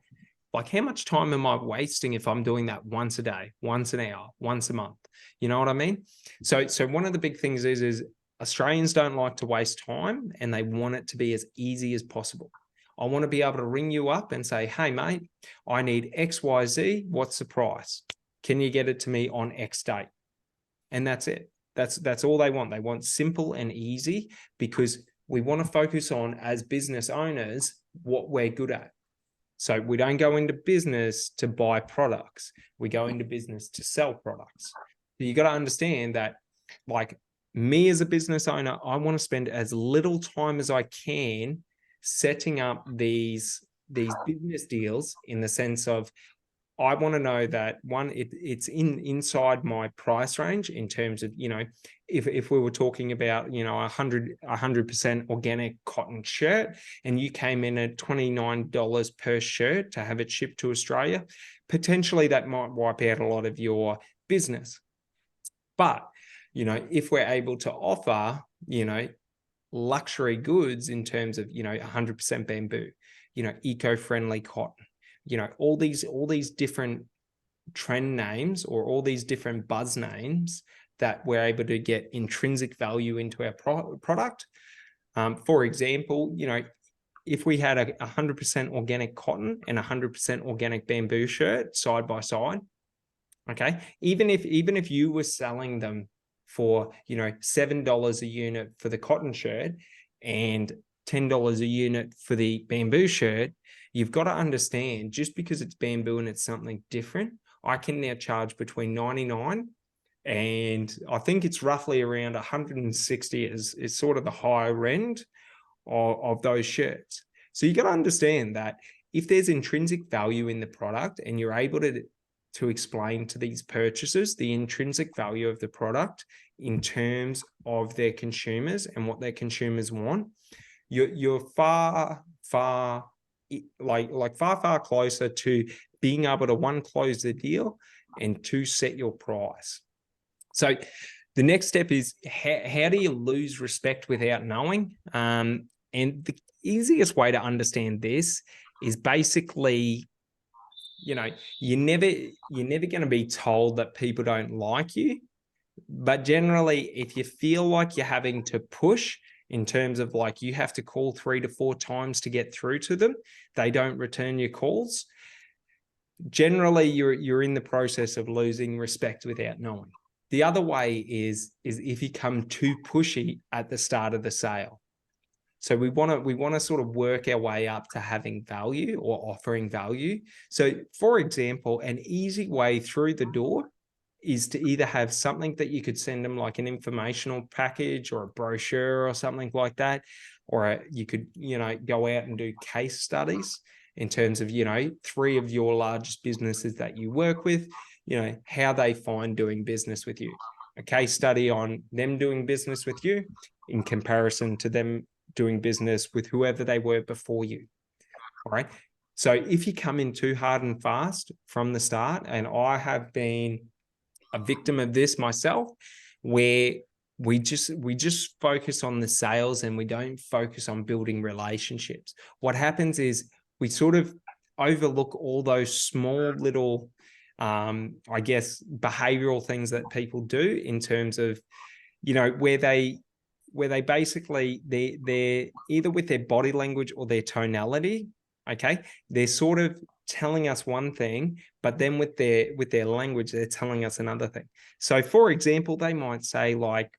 like how much time am I wasting if I'm doing that once a day, once an hour, once a month? You know what I mean? So one of the big things is Australians don't like to waste time and they want it to be as easy as possible. I want to be able to ring you up and say, hey, mate, I need XYZ. What's the price? Can you get it to me on X date? And that's it. That's all they want. They want simple and easy because we want to focus on, as business owners, what we're good at. So we don't go into business to buy products. We go into business to sell products. So you got to understand that, like me as a business owner, I want to spend as little time as I can setting up these business deals, in the sense of I want to know that, one, it's inside my price range in terms of, if we were talking about, 100% organic cotton shirt and you came in at $29 per shirt to have it shipped to Australia, potentially that might wipe out a lot of your business. But, if we're able to offer, luxury goods in terms of, 100% bamboo, eco-friendly cotton, all these different trend names or all these different buzz names that we're able to get intrinsic value into our product. For example, if we had a 100% organic cotton and 100% organic bamboo shirt side by side, okay, even if you were selling them for, $7 a unit for the cotton shirt and $10 a unit for the bamboo shirt, you've got to understand, just because it's bamboo and it's something different, I can now charge between 99 and I think it's roughly around 160 is sort of the higher end of those shirts. So you got to understand that if there's intrinsic value in the product and you're able to explain to these purchasers the intrinsic value of the product in terms of their consumers and what their consumers want, you're far closer to being able to, one, close the deal, and two, set your price. So the next step is, how do you lose respect without knowing? And the easiest way to understand this is basically, you're never going to be told that people don't like you. But generally, if you feel like you're having to push in terms of, like, you have to call 3 to 4 times to get through to them, they don't return your calls, generally you're in the process of losing respect without knowing. The other way is if you come too pushy at the start of the sale. So we want to sort of work our way up to having value or offering value. So, for example, an easy way through the door is to either have something that you could send them, like an informational package or a brochure or something like that, or you could, go out and do case studies in terms of, 3 of your largest businesses that you work with, how they find doing business with you. A case study on them doing business with you in comparison to them doing business with whoever they were before you. All right. So if you come in too hard and fast from the start, and I have been a victim of this myself, where we just focus on the sales and we don't focus on building relationships. What happens is we sort of overlook all those small little I guess, behavioral things that people do in terms of, you know, where they basically, they're either with their body language or their tonality, okay, they're sort of telling us one thing, but then with their language, they're telling us another thing. So for example, they might say like,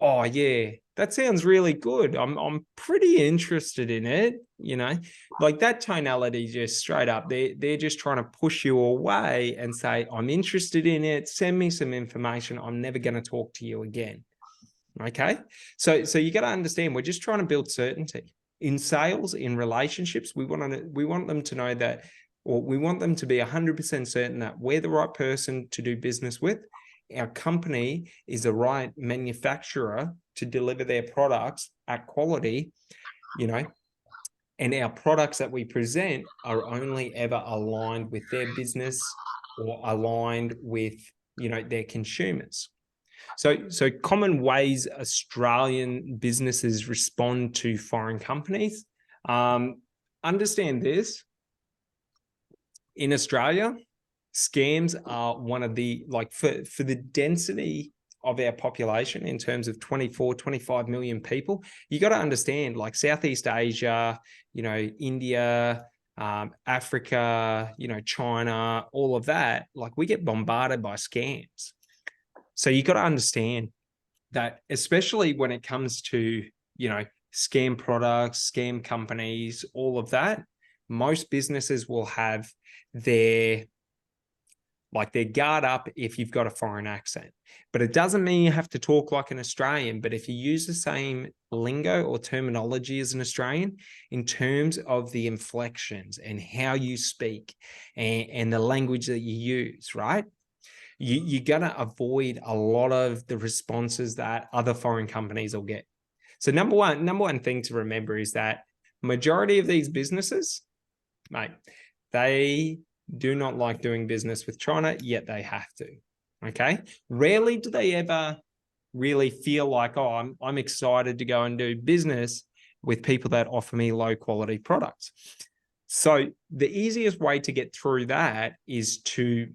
oh yeah, that sounds really good. I'm pretty interested in it. You know, like that tonality, just straight up, they're just trying to push you away and say, I'm interested in it. Send me some information. I'm never going to talk to you again. Okay. So you got to understand, we're just trying to build certainty in sales, in relationships. We want them to know that, or we want them to be 100% certain that we're the right person to do business with. Our company is the right manufacturer to deliver their products at quality, you know, and our products that we present are only ever aligned with their business or aligned with, you know, their consumers. So common ways Australian businesses respond to foreign companies. Understand this. In Australia, scams are one of the, like, for the density of our population in terms of 24, 25 million people, you got to understand, like Southeast Asia, you know, India, Africa, you know, China, all of that, like we get bombarded by scams. So you got to understand that, especially when it comes to, you know, scam products, scam companies, all of that, most businesses will have their guard up if you've got a foreign accent. But it doesn't mean you have to talk like an Australian. But if you use the same lingo or terminology as an Australian in terms of the inflections and how you speak and the language that you use, right? You're going to avoid a lot of the responses that other foreign companies will get. So number one thing to remember is that majority of these businesses, mate, they do not like doing business with China, yet they have to. Okay. Rarely do they ever really feel like, oh, I'm excited to go and do business with people that offer me low quality products. So the easiest way to get through that is to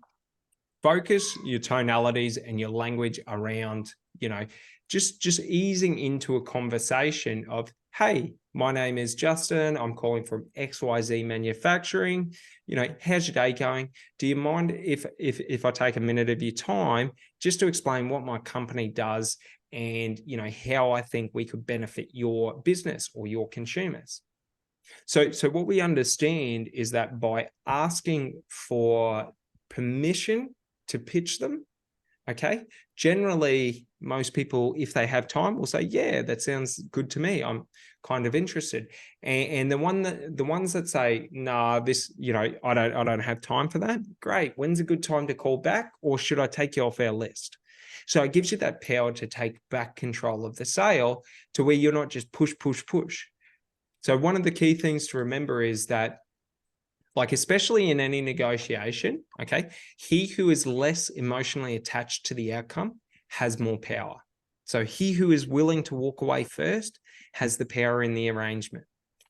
focus your tonalities and your language around, you know, just easing into a conversation of, hey, my name is Justin. I'm calling from XYZ Manufacturing. You know, how's your day going? Do you mind if I take a minute of your time just to explain what my company does and, you know, how I think we could benefit your business or your consumers? So what we understand is that by asking for permission to pitch them, okay, generally most people, if they have time, will say, yeah, that sounds good to me. I'm kind of interested. And the ones that say, nah, this, you know, I don't have time for that. Great. When's a good time to call back? Or should I take you off our list? So it gives you that power to take back control of the sale to where you're not just push. So one of the key things to remember is that, like, especially in any negotiation, okay, he who is less emotionally attached to the outcome has more power. So he who is willing to walk away first has the power in the arrangement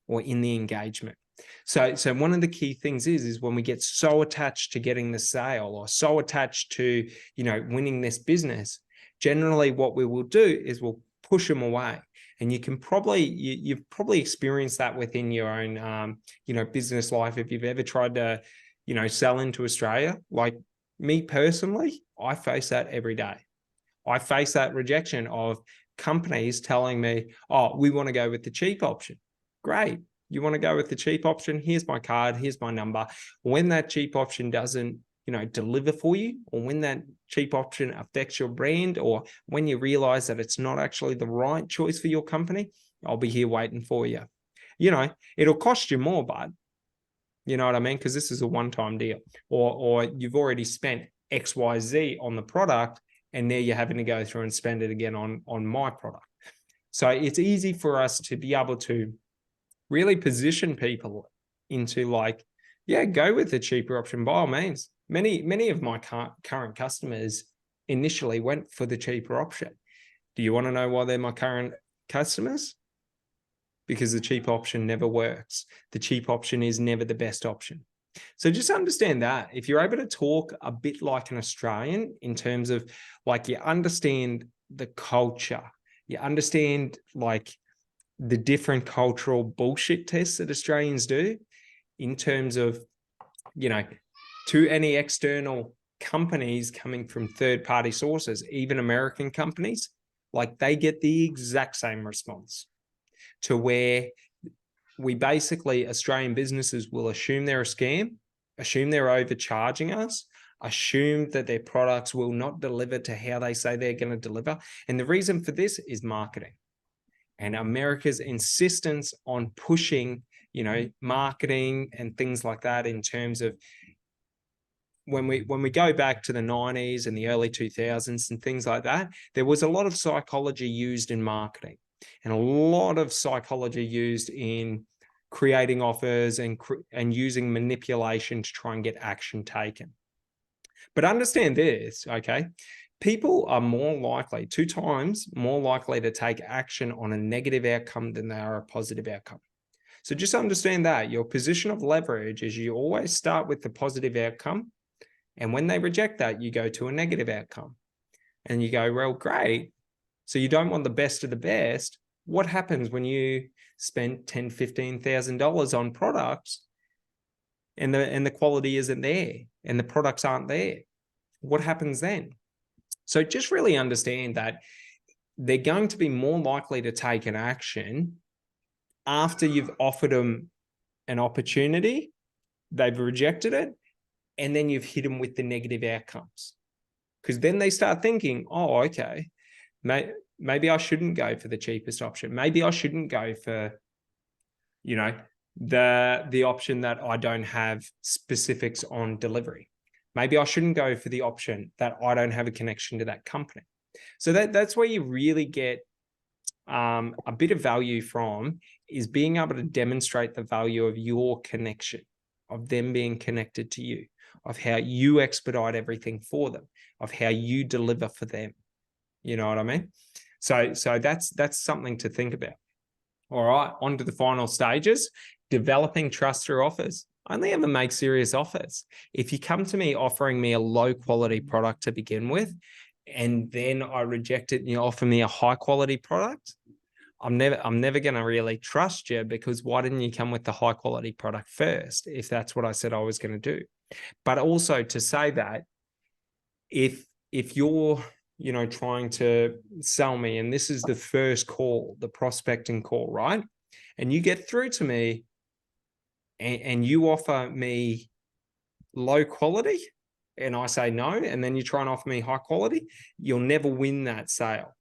or in the engagement. So one of the key things is when we get so attached to getting the sale or so attached to, you know, winning this business, generally what we will do is we'll push them away. And you can probably, you've probably experienced that within your own, you know, business life. If you've ever tried to, you know, sell into Australia, like me personally, I face that every day. I face that rejection of companies telling me, oh, we want to go with the cheap option. Great. You want to go with the cheap option? Here's my card. Here's my number. When that cheap option doesn't, you know, deliver for you, or when that cheap option affects your brand, or when you realize that it's not actually the right choice for your company, I'll be here waiting for you. You know, it'll cost you more, but you know what I mean? Because this is a one-time deal, or you've already spent XYZ on the product, and now you're having to go through and spend it again on my product. So it's easy for us to be able to really position people into like, yeah, go with the cheaper option by all means. Many of my current customers initially went for the cheaper option. Do you want to know why they're my current customers? Because the cheap option never works. The cheap option is never the best option. So just understand that if you're able to talk a bit like an Australian in terms of like you understand the culture, you understand like the different cultural bullshit tests that Australians do in terms of, to any external companies coming from third-party sources, even American companies, like they get the exact same response to where we basically, Australian businesses will assume they're a scam, assume they're overcharging us, assume that their products will not deliver to how they say they're going to deliver. And the reason for this is marketing. And America's insistence on pushing, marketing and things like that in terms of when we go back to the 90s and the early 2000s and things like that, there was a lot of psychology used in marketing and a lot of psychology used in creating offers and using manipulation to try and get action taken. But understand this, okay? People are more likely, 2 times more likely to take action on a negative outcome than they are a positive outcome. So just understand that your position of leverage is you always start with the positive outcome. And when they reject that, you go to a negative outcome. And you go, well, great. So you don't want the best of the best. What happens when you spend $10,000, $15,000 on products and the quality isn't there and the products aren't there? What happens then? So just really understand that they're going to be more likely to take an action after you've offered them an opportunity, they've rejected it, and then you've hit them with the negative outcomes. Because then they start thinking, oh, okay, maybe I shouldn't go for the cheapest option. Maybe I shouldn't go for, the option that I don't have specifics on delivery. Maybe I shouldn't go for the option that I don't have a connection to that company. So that's where you really get a bit of value from, is being able to demonstrate the value of your connection, of them being connected to you, of how you expedite everything for them, of how you deliver for them. You know what I mean? So that's something to think about. All right, on to the final stages. Developing trust through offers. I only ever make serious offers if you come to me offering me a low quality product to begin with, and then I reject it and you offer me a high quality product. I'm never going to really trust you, because why didn't you come with the high quality product first if that's what I said I was going to do? But also to say that if you're trying to sell me, and this is the first call, the prospecting call, right? And you get through to me and you offer me low quality and I say no, and then you try and offer me high quality, you'll never win that sale.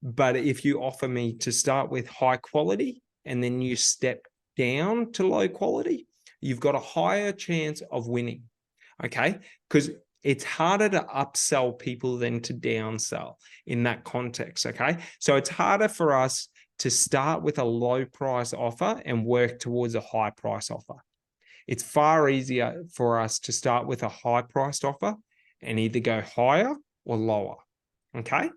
But if you offer me to start with high quality and then you step down to low quality, you've got a higher chance of winning, okay? Because it's harder to upsell people than to downsell in that context, okay? So it's harder for us to start with a low price offer and work towards a high price offer. It's far easier for us to start with a high priced offer and either go higher or lower, okay?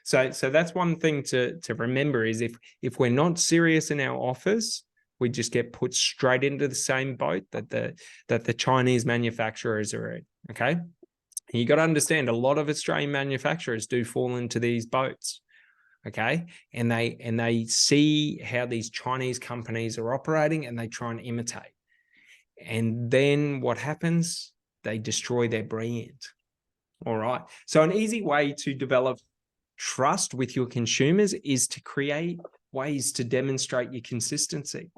So that's one thing to remember, is if we're not serious in our offers, we just get put straight into the same boat that the Chinese manufacturers are in, okay? And you got to understand, a lot of Australian manufacturers do fall into these boats, okay? And they see how these Chinese companies are operating and they try and imitate. And then what happens? They destroy their brand. All right. So an easy way to develop trust with your consumers is to create ways to demonstrate your consistency.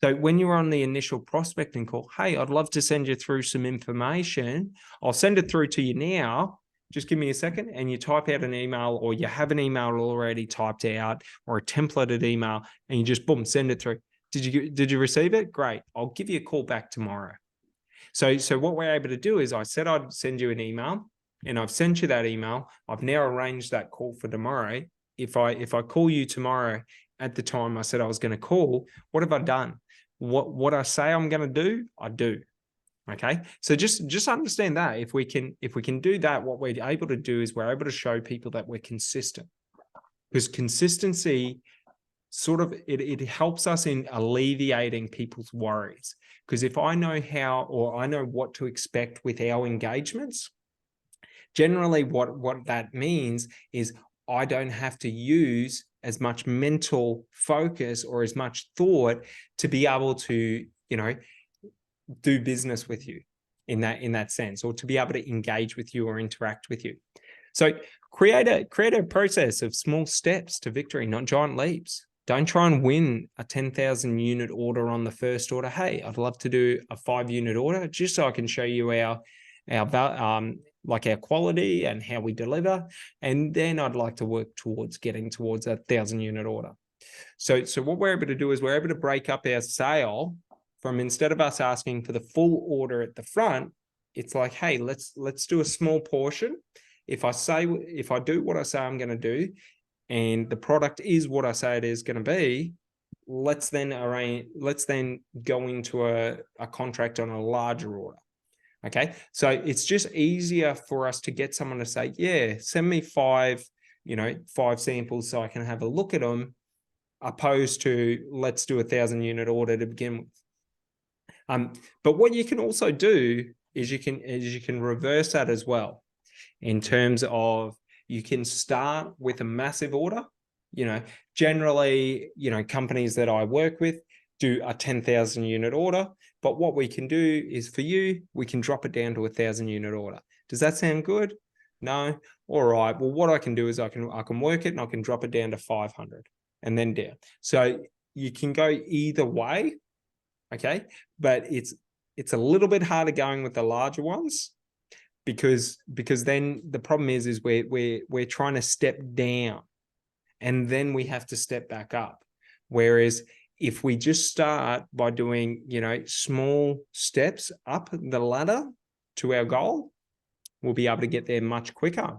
So when you're on the initial prospecting call, hey, I'd love to send you through some information. I'll send it through to you now. Just give me a second, and you type out an email, or you have an email already typed out, or a templated email, and you just boom, send it through. Did you receive it? Great. I'll give you a call back tomorrow. So what we're able to do is, I said I'd send you an email, and I've sent you that email. I've now arranged that call for tomorrow. If I call you tomorrow at the time I said I was going to call, what have I done? What I say I'm going to do, I do. Okay. So just understand that if we can do that, what we're able to do is we're able to show people that we're consistent, because consistency it helps us in alleviating people's worries. Because if I know how, or I know what to expect with our engagements, generally what that means is I don't have to use as much mental focus or as much thought to be able to, do business with you in that sense, or to be able to engage with you or interact with you. So create a process of small steps to victory, not giant leaps. Don't try and win a 10,000 unit order on the first order. Hey, I'd love to do a 5-unit order just so I can show you our quality and how we deliver. And then I'd like to work towards getting towards a 1,000-unit order. So what we're able to do is we're able to break up our sale from, instead of us asking for the full order at the front, it's like, hey, let's do a small portion. If I do what I say I'm going to do, and the product is what I say it is going to be, let's then go into a contract on a larger order. Okay. So it's just easier for us to get someone to say, yeah, send me 5 samples so I can have a look at them, opposed to let's do a 1,000-unit order to begin with. But what you can also do is you can reverse that as well, in terms of, you can start with a massive order. Generally, companies that I work with do a 10,000-unit order. But what we can do is, for you, we can drop it down to a 1,000-unit order. Does that sound good? No? All right. Well, what I can do is I can work it, and I can drop it down to 500 and then down. So you can go either way. Okay. But it's a little bit harder going with the larger ones, because then the problem is we're trying to step down, and then we have to step back up. Whereas if we just start by doing, small steps up the ladder to our goal, we'll be able to get there much quicker.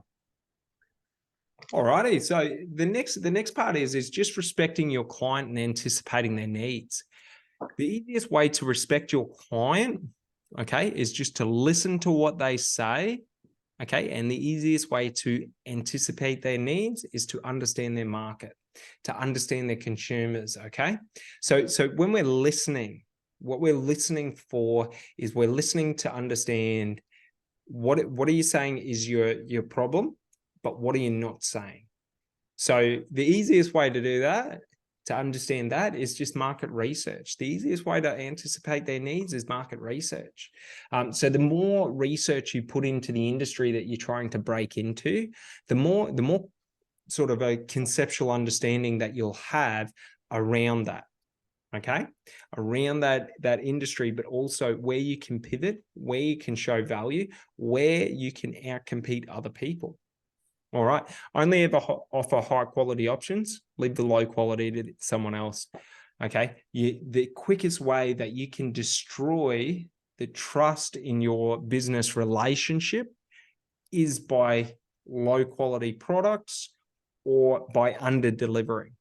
All righty. So the next part is just respecting your client and anticipating their needs. The easiest way to respect your client, okay, is just to listen to what they say. Okay. And the easiest way to anticipate their needs is to understand their market, to understand their consumers. Okay. So when we're listening, what we're listening for is we're listening to understand what are you saying is your problem, but what are you not saying? So the easiest way to do that, to understand that, is just market research. The easiest way to anticipate their needs is market research. So the more research you put into the industry that you're trying to break into, the more sort of a conceptual understanding that you'll have around that. Okay, around that industry, but also where you can pivot, where you can show value, where you can outcompete other people. All right. Only ever offer high quality options. Leave the low quality to someone else. Okay. The quickest way that you can destroy the trust in your business relationship is by low quality products or by under delivering.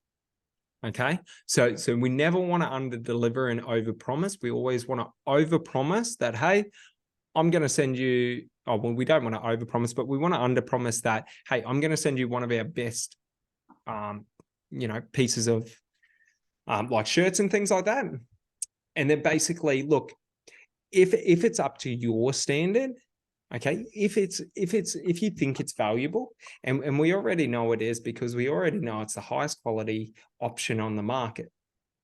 Okay. So we never want to under deliver and over promise. We always want to over promise that, hey, I'm going to send you, we don't want to overpromise, but we want to underpromise that, hey, I'm going to send you one of our best, pieces of like shirts and things like that. And then basically, look, if it's up to your standard, okay, if you think it's valuable, and we already know it is, because we already know it's the highest quality option on the market.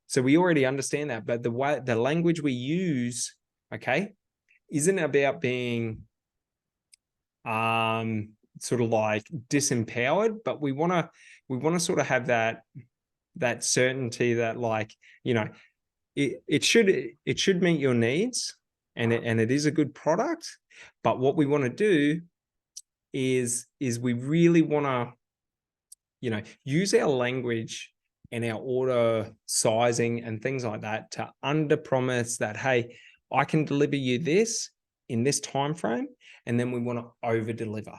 So we already understand that, but the language we use, okay, isn't about being sort of like disempowered, but we want to sort of have that certainty that, like, it should meet your needs, and it is a good product. But what we want to do is we really want to, use our language and our order sizing and things like that to under promise that, hey, I can deliver you this in this time frame, and then we want to over deliver.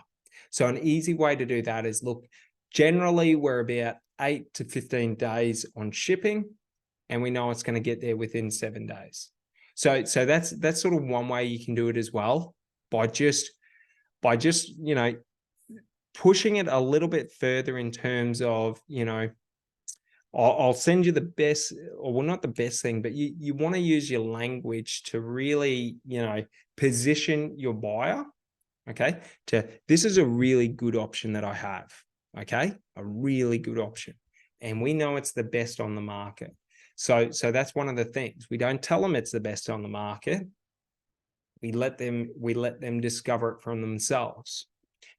So an easy way to do that is, look, generally we're about 8 to 15 days on shipping, and we know it's going to get there within 7 days. So that's sort of one way you can do it as well, by just pushing it a little bit further in terms of I'll send you the best, or well, not the best thing, but you want to use your language to really, position your buyer, okay, to this is a really good option that I have, okay, a really good option. And we know it's the best on the market. So that's one of the things. We don't tell them it's the best on the market. We let them discover it from themselves.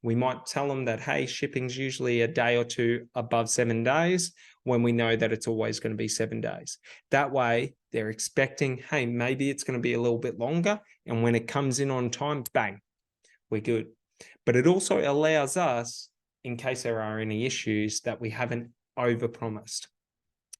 We might tell them that, hey, shipping's usually a day or two above 7 days, when we know that it's always going to be 7 days. That way, they're expecting, hey, maybe it's going to be a little bit longer. And when it comes in on time, bang, we're good. But it also allows us, in case there are any issues, that we haven't overpromised.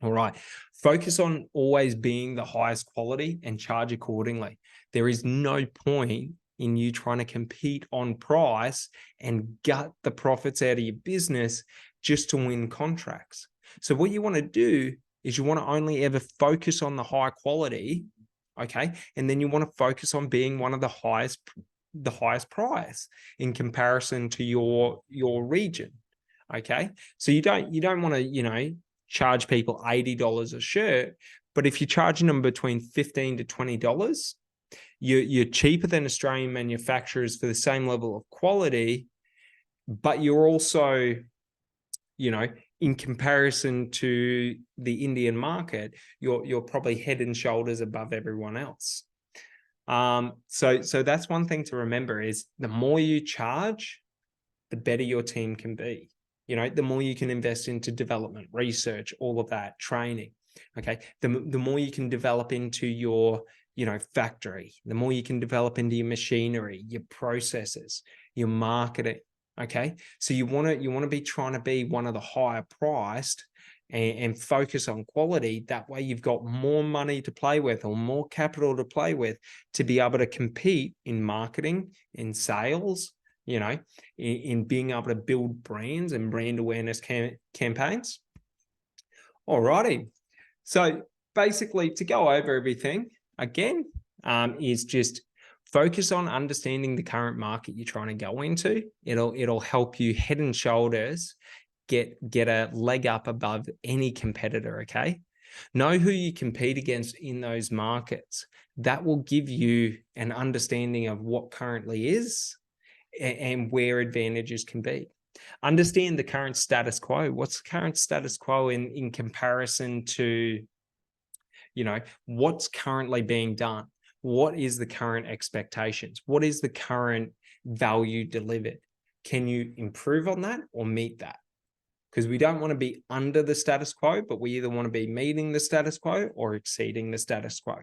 All right. Focus on always being the highest quality and charge accordingly. There is no point in you trying to compete on price and gut the profits out of your business just to win contracts. So what you want to do is you want to only ever focus on the high quality, okay? And then you want to focus on being one of the highest price in comparison to your region, okay? So you don't want to, charge people $80 a shirt, but if you're charging them between $15 to $20, you're cheaper than Australian manufacturers for the same level of quality, but you're also, in comparison to the Indian market, you're probably head and shoulders above everyone else. So that's one thing to remember, is the more you charge, the better your team can be. The more you can invest into development, research, all of that, training. Okay. The more you can develop into your, factory, the more you can develop into your machinery, your processes, your marketing. Okay. So you want to be trying to be one of the higher priced and focus on quality. That way you've got more money to play with, or more capital to play with, to be able to compete in marketing, in sales, in being able to build brands and brand awareness campaigns. All righty. So basically, to go over everything again, is just focus on understanding the current market you're trying to go into. It'll help you head and shoulders get a leg up above any competitor, okay? Know who you compete against in those markets. That will give you an understanding of what currently is and where advantages can be. Understand the current status quo. What's the current status quo in comparison to, what's currently being done? What is the current expectations? What is the current value delivered? Can you improve on that or meet that? Because we don't want to be under the status quo, but we either want to be meeting the status quo or exceeding the status quo.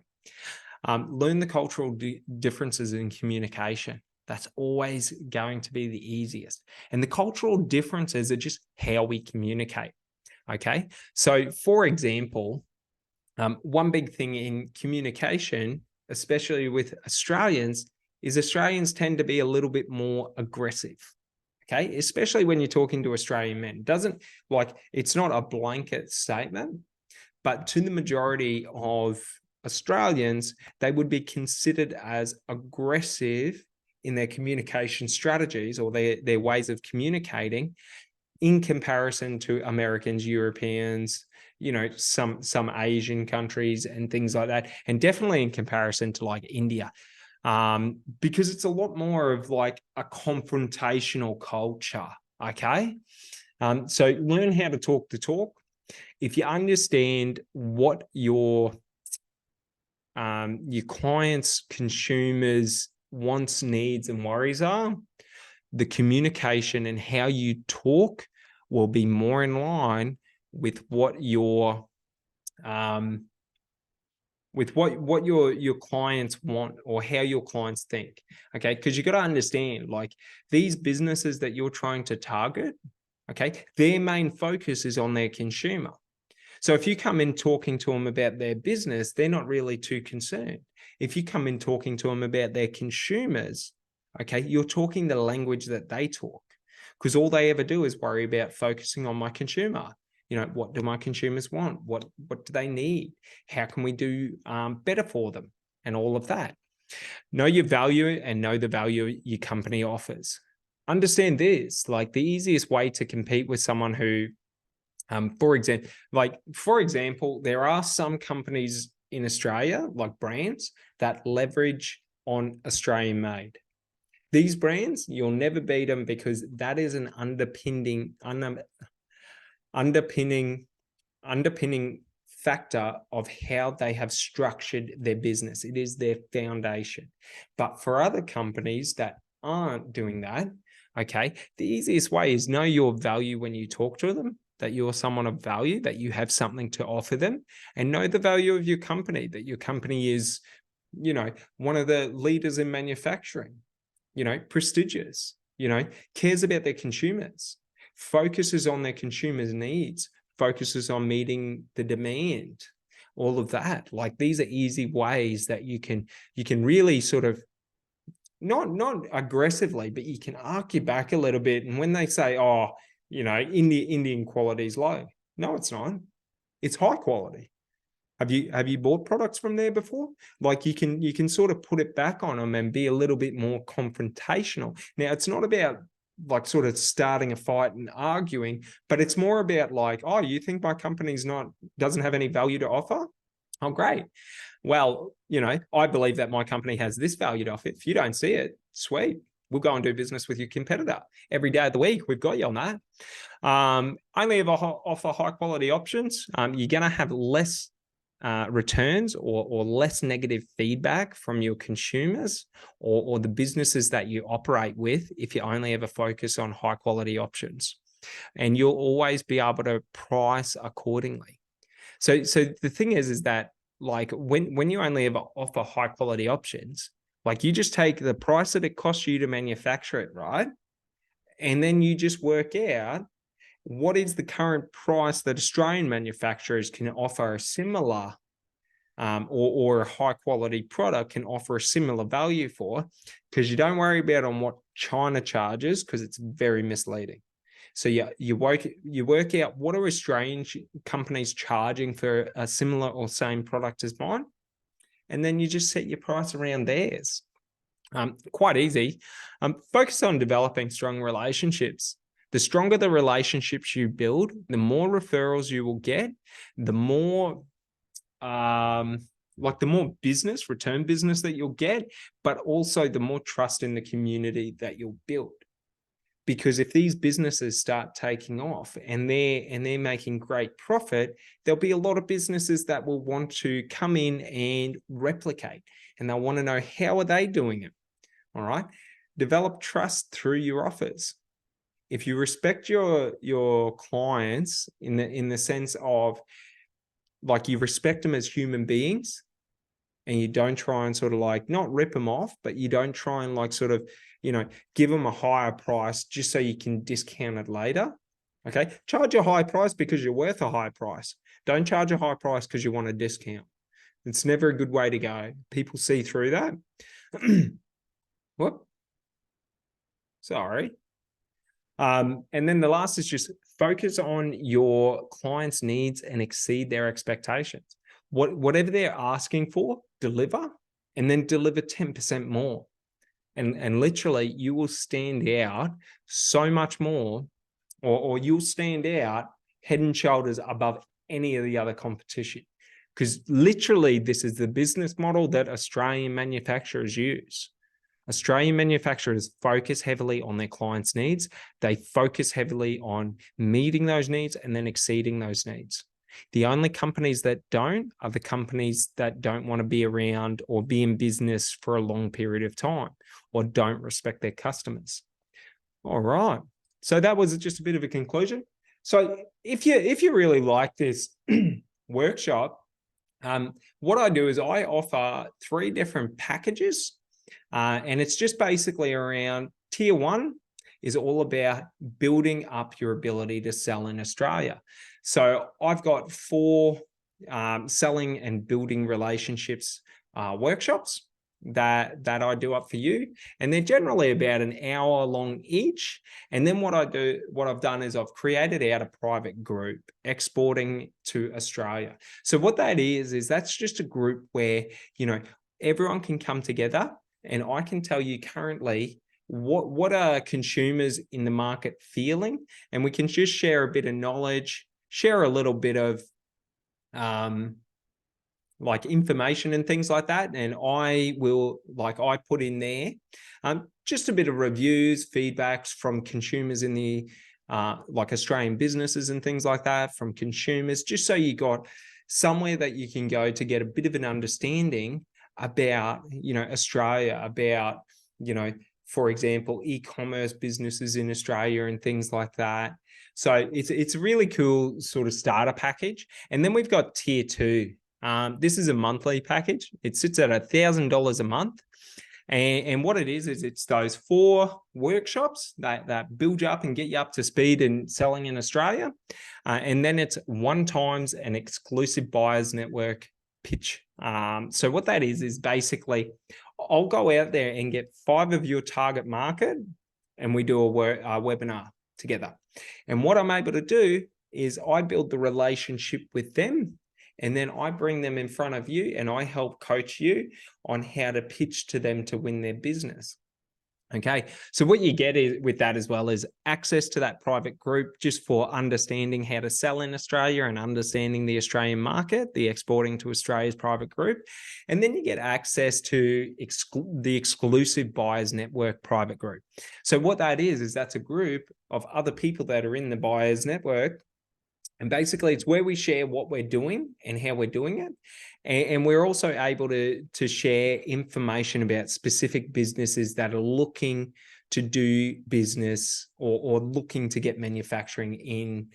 Learn the cultural differences in communication. That's always going to be the easiest. And the cultural differences are just how we communicate. Okay. So for example, one big thing in communication, especially with Australians, is Australians tend to be a little bit more aggressive. Okay. Especially when you're talking to Australian men. It's not a blanket statement, but to the majority of Australians, they would be considered as aggressive in their communication strategies, or their ways of communicating, in comparison to Americans, Europeans, some Asian countries and things like that. And definitely in comparison to like India, because it's a lot more of like a confrontational culture. Okay. So learn how to talk the talk. If you understand what your clients, consumers' wants, needs, and worries are, the communication and how you talk will be more in line with what your clients want, or how your clients think. Okay, because you got to understand, like, these businesses that you're trying to target, okay, their main focus is on their consumer. So if you come in talking to them about their business, they're not really too concerned. If you come in talking to them about their consumers, okay, you're talking the language that they talk, because all they ever do is worry about focusing on my consumer. What do my consumers want? What do they need? How can we do better for them? And all of that. Know your value and know the value your company offers. Understand this, like, the easiest way to compete with someone who For example, there are some companies in Australia, like brands, that leverage on Australian made. These brands, you'll never beat them because that is an underpinning factor of how they have structured their business. It is their foundation. But for other companies that aren't doing that, okay, the easiest way is know your value when you talk to them, that you're someone of value, that you have something to offer them, and know the value of your company, that your company is, one of the leaders in manufacturing, prestigious, cares about their consumers, focuses on their consumers' needs, focuses on meeting the demand, all of that. Like, these are easy ways that you can really sort of not aggressively, but you can arc your back a little bit. And when they say, oh, Indian quality is low, no, it's not. It's high quality. Have you bought products from there before? Like, you can sort of put it back on them and be a little bit more confrontational. Now, it's not about like sort of starting a fight and arguing, but it's more about like, oh, you think my company's doesn't have any value to offer? Oh, great. Well, I believe that my company has this value to offer. If you don't see it, sweet. We'll go and do business with your competitor every day of the week. We've got you on that. Only offer high quality options. You're going to have less returns or less negative feedback from your consumers or the businesses that you operate with if you only ever focus on high quality options, and you'll always be able to price accordingly. So the thing is that like when you only ever offer high quality options, like you just take the price that it costs you to manufacture it, right? And then you just work out what is the current price that Australian manufacturers can offer a similar or a high quality product can offer a similar value for, because you don't worry about on what China charges, because it's very misleading. So you work out what are Australian companies charging for a similar or same product as mine, and then you just set your price around theirs. Quite easy. Focus on developing strong relationships. The stronger the relationships you build, the more referrals you will get, the more the more return business that you'll get, but also the more trust in the community that you'll build. Because if these businesses start taking off and they're making great profit, there'll be a lot of businesses that will want to come in and replicate, and they'll want to know how are they doing it. All right. Develop trust through your offers. If you respect your clients in the sense of like you respect them as human beings, and you don't try and sort of like not rip them off, but you don't try and like sort of, give them a higher price just so you can discount it later. Okay. Charge a high price because you're worth a high price. Don't charge a high price because you want a discount. It's never a good way to go. People see through that. What? Sorry. And then the last is just focus on your clients' needs and exceed their expectations. Whatever they're asking for, deliver, and then deliver 10% more. And literally you will stand out so much more, or you'll stand out head and shoulders above any of the other competition. Because literally this is the business model that Australian manufacturers use. Australian manufacturers focus heavily on their clients' needs. They focus heavily on meeting those needs and then exceeding those needs. The only companies that don't are the companies that don't want to be around or be in business for a long period of time, or don't respect their customers. All right. So that was just a bit of a conclusion. So if you really like this workshop, what I do is I offer 3 different packages. And it's just basically around tier 1 is all about building up your ability to sell in Australia. So I've got 4 selling and building relationships workshops that I do up for you. And they're generally about an hour long each. And then what I've done is I've created out a private group exporting to Australia. So what that is that's just a group where, everyone can come together, and I can tell you currently what are consumers in the market feeling, and we can just share a bit of knowledge, share a little bit of like information and things like that. And I will, like I put in there just a bit of reviews, feedbacks from consumers in the like Australian businesses and things like that, from consumers, just so you got somewhere that you can go to get a bit of an understanding about, you know, Australia, about, you know, for example, e-commerce businesses in Australia and things like that. So it's a really cool sort of starter package. And then we've got tier 2. This is a monthly package. It sits at $1,000 a month. And what it is it's those 4 workshops that build you up and get you up to speed in selling in Australia. And then it's 1 times an exclusive buyers network pitch. So what that is basically, I'll go out there and get 5 of your target market, and we do a webinar together. And what I'm able to do is I build the relationship with them, and then I bring them in front of you and I help coach you on how to pitch to them to win their business. Okay, so what you get is, with that as well, is access to that private group just for understanding how to sell in Australia and understanding the Australian market, the Exporting to Australia's private group. And then you get access to the exclusive buyers network private group. So what that is that's a group of other people that are in the buyers network. And basically, it's where we share what we're doing and how we're doing it. And we're also able to share information about specific businesses that are looking to do business or looking to get manufacturing in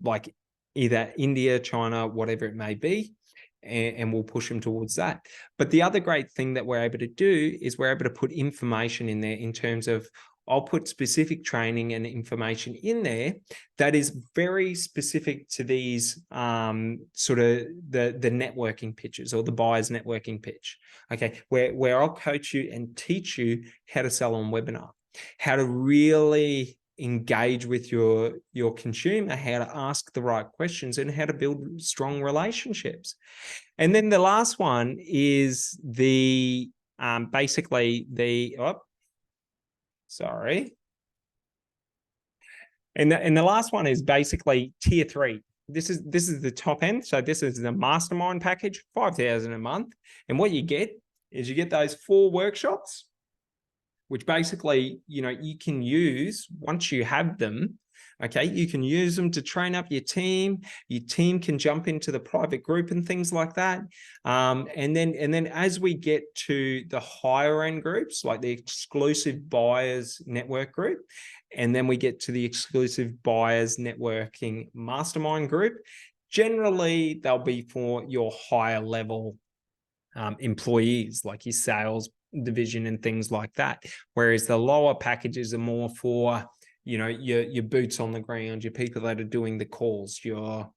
like either India, China, whatever it may be. And we'll push them towards that. But the other great thing that we're able to do is we're able to put information in there in terms of, I'll put specific training and information in there that is very specific to these sort of the networking pitches or the buyer's networking pitch. Okay, where I'll coach you and teach you how to sell on webinar, how to really engage with your consumer, how to ask the right questions, and how to build strong relationships. And then the last one is the basically the And the last one is basically tier 3. This is the top end. So this is the mastermind package, $5,000 a month. And what you get is you get those 4 workshops, which basically, you know, you can use once you have them. Okay, you can use them to train up your team. Your team can jump into the private group and things like that. And then as we get to the higher end groups, like the exclusive buyers network group, and then we get to the exclusive buyers networking mastermind group, generally they'll be for your higher level employees, like your sales division and things like that. Whereas the lower packages are more for, you know, your boots on the ground, your people that are doing the calls, your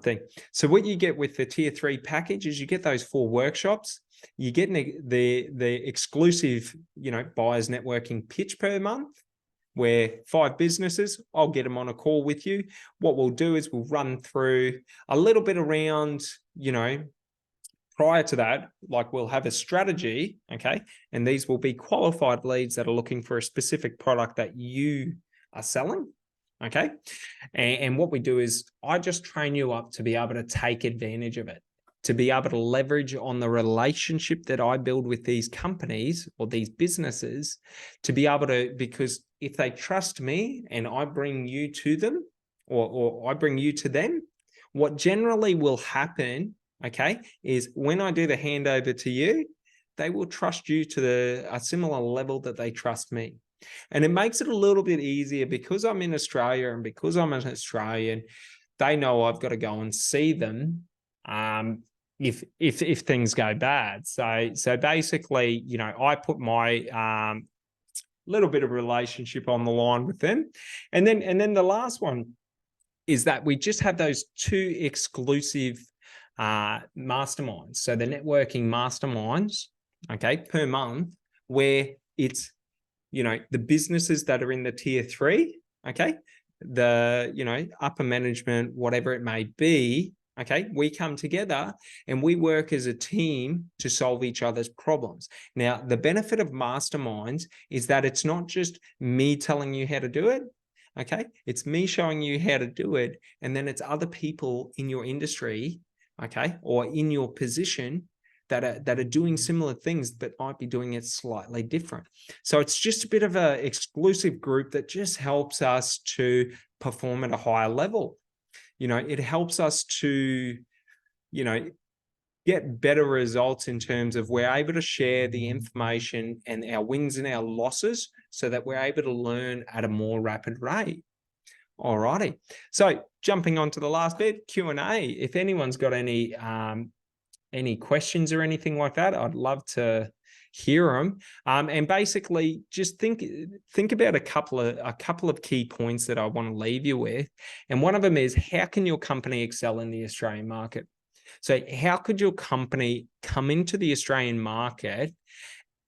thing. So what you get with the tier 3 package is you get those 4 workshops, you get the exclusive, you know, buyers networking pitch per month, where 5 businesses, I'll get them on a call with you. What we'll do is we'll run through a little bit around, you know, prior to that, like we'll have a strategy, okay? And these will be qualified leads that are looking for a specific product that you are selling, okay? And what we do is I just train you up to be able to take advantage of it, to be able to leverage on the relationship that I build with these companies or these businesses, to be able to, because if they trust me and I bring you to them or I bring you to them, what generally will happen, okay, is when I do the handover to you, they will trust you to a similar level that they trust me. And it makes it a little bit easier because I'm in Australia and because I'm an Australian, they know I've got to go and see them if things go bad. So basically, you know, I put my little bit of relationship on the line with them. And then the last one is that we just have those 2 exclusive masterminds. So the networking masterminds, okay, per month, where it's, you know, the businesses that are in the tier 3, okay, the, you know, upper management, whatever it may be, okay, we come together and we work as a team to solve each other's problems. Now, the benefit of masterminds is that it's not just me telling you how to do it. Okay. It's me showing you how to do it. And then it's other people in your industry, okay, or in your position that are doing similar things, but might be doing it slightly different. So it's just a bit of an exclusive group that just helps us to perform at a higher level. It helps us to, get better results in terms of we're able to share the information and our wins and our losses so that we're able to learn at a more rapid rate. All righty. So jumping on to the last bit, Q&A. If anyone's got any questions or anything like that, I'd love to hear them. And basically, just think about a couple of key points that I want to leave you with. And one of them is, how can your company excel in the Australian market? So how could your company come into the Australian market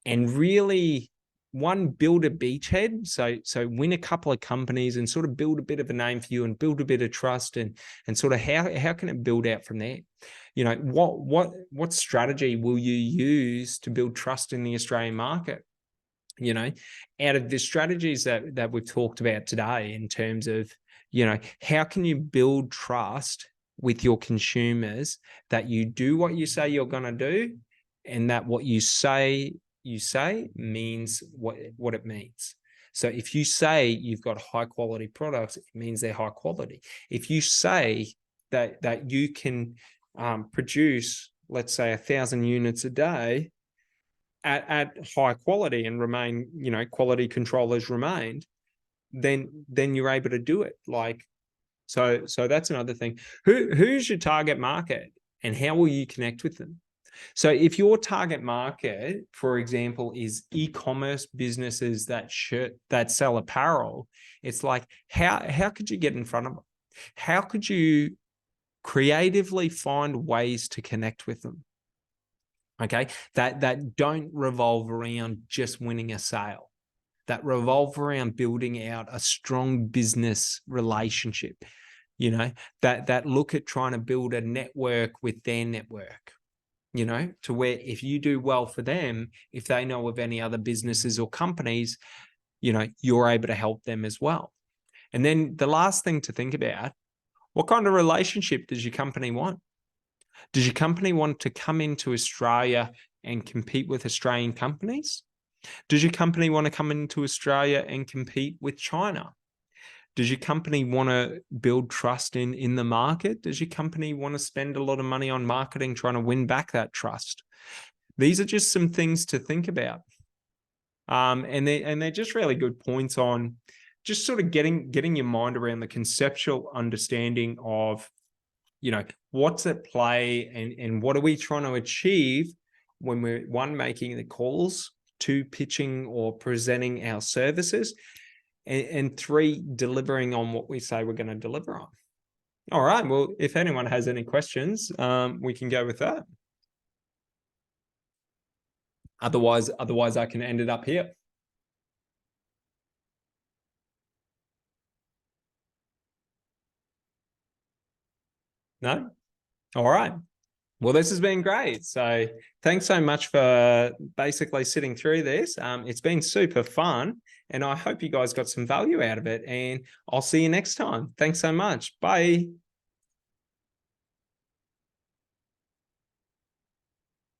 and really, one, build a beachhead, so win a couple of companies and sort of build a bit of a name for you and build a bit of trust, and sort of how can it build out from there? What strategy will you use to build trust in the Australian market? Out of the strategies that we've talked about today, in terms of, how can you build trust with your consumers, that you do what you say you're going to do, and that what you say means what it means. So if you say you've got high quality products, it means they're high quality. If you say that you can produce, let's say, 1,000 units a day at high quality and remain, quality control has remained, then you're able to do it. So that's another thing. Who's your target market, and how will you connect with them? So if your target market, for example, is e-commerce businesses that sell apparel, it's like, how could you get in front of them? How could you creatively find ways to connect with them? Okay, that don't revolve around just winning a sale, that revolve around building out a strong business relationship, that look at trying to build a network with their network, to where if you do well for them, if they know of any other businesses or companies, you're able to help them as well. And then the last thing to think about, what kind of relationship does your company want? Does your company want to come into Australia and compete with Australian companies? Does your company want to come into Australia and compete with China? Does your company want to build trust in the market? Does your company want to spend a lot of money on marketing trying to win back that trust? These are just some things to think about. And they're just really good points on just sort of getting your mind around the conceptual understanding of, what's at play, and what are we trying to achieve when we're, one, making the calls, two, pitching or presenting our services, and three, delivering on what we say we're going to deliver on. All right. Well, if anyone has any questions, we can go with that. Otherwise, I can end it up here. No? All right. Well, this has been great. So thanks so much for basically sitting through this. It's been super fun, and I hope you guys got some value out of it, and I'll see you next time. Thanks so much. Bye.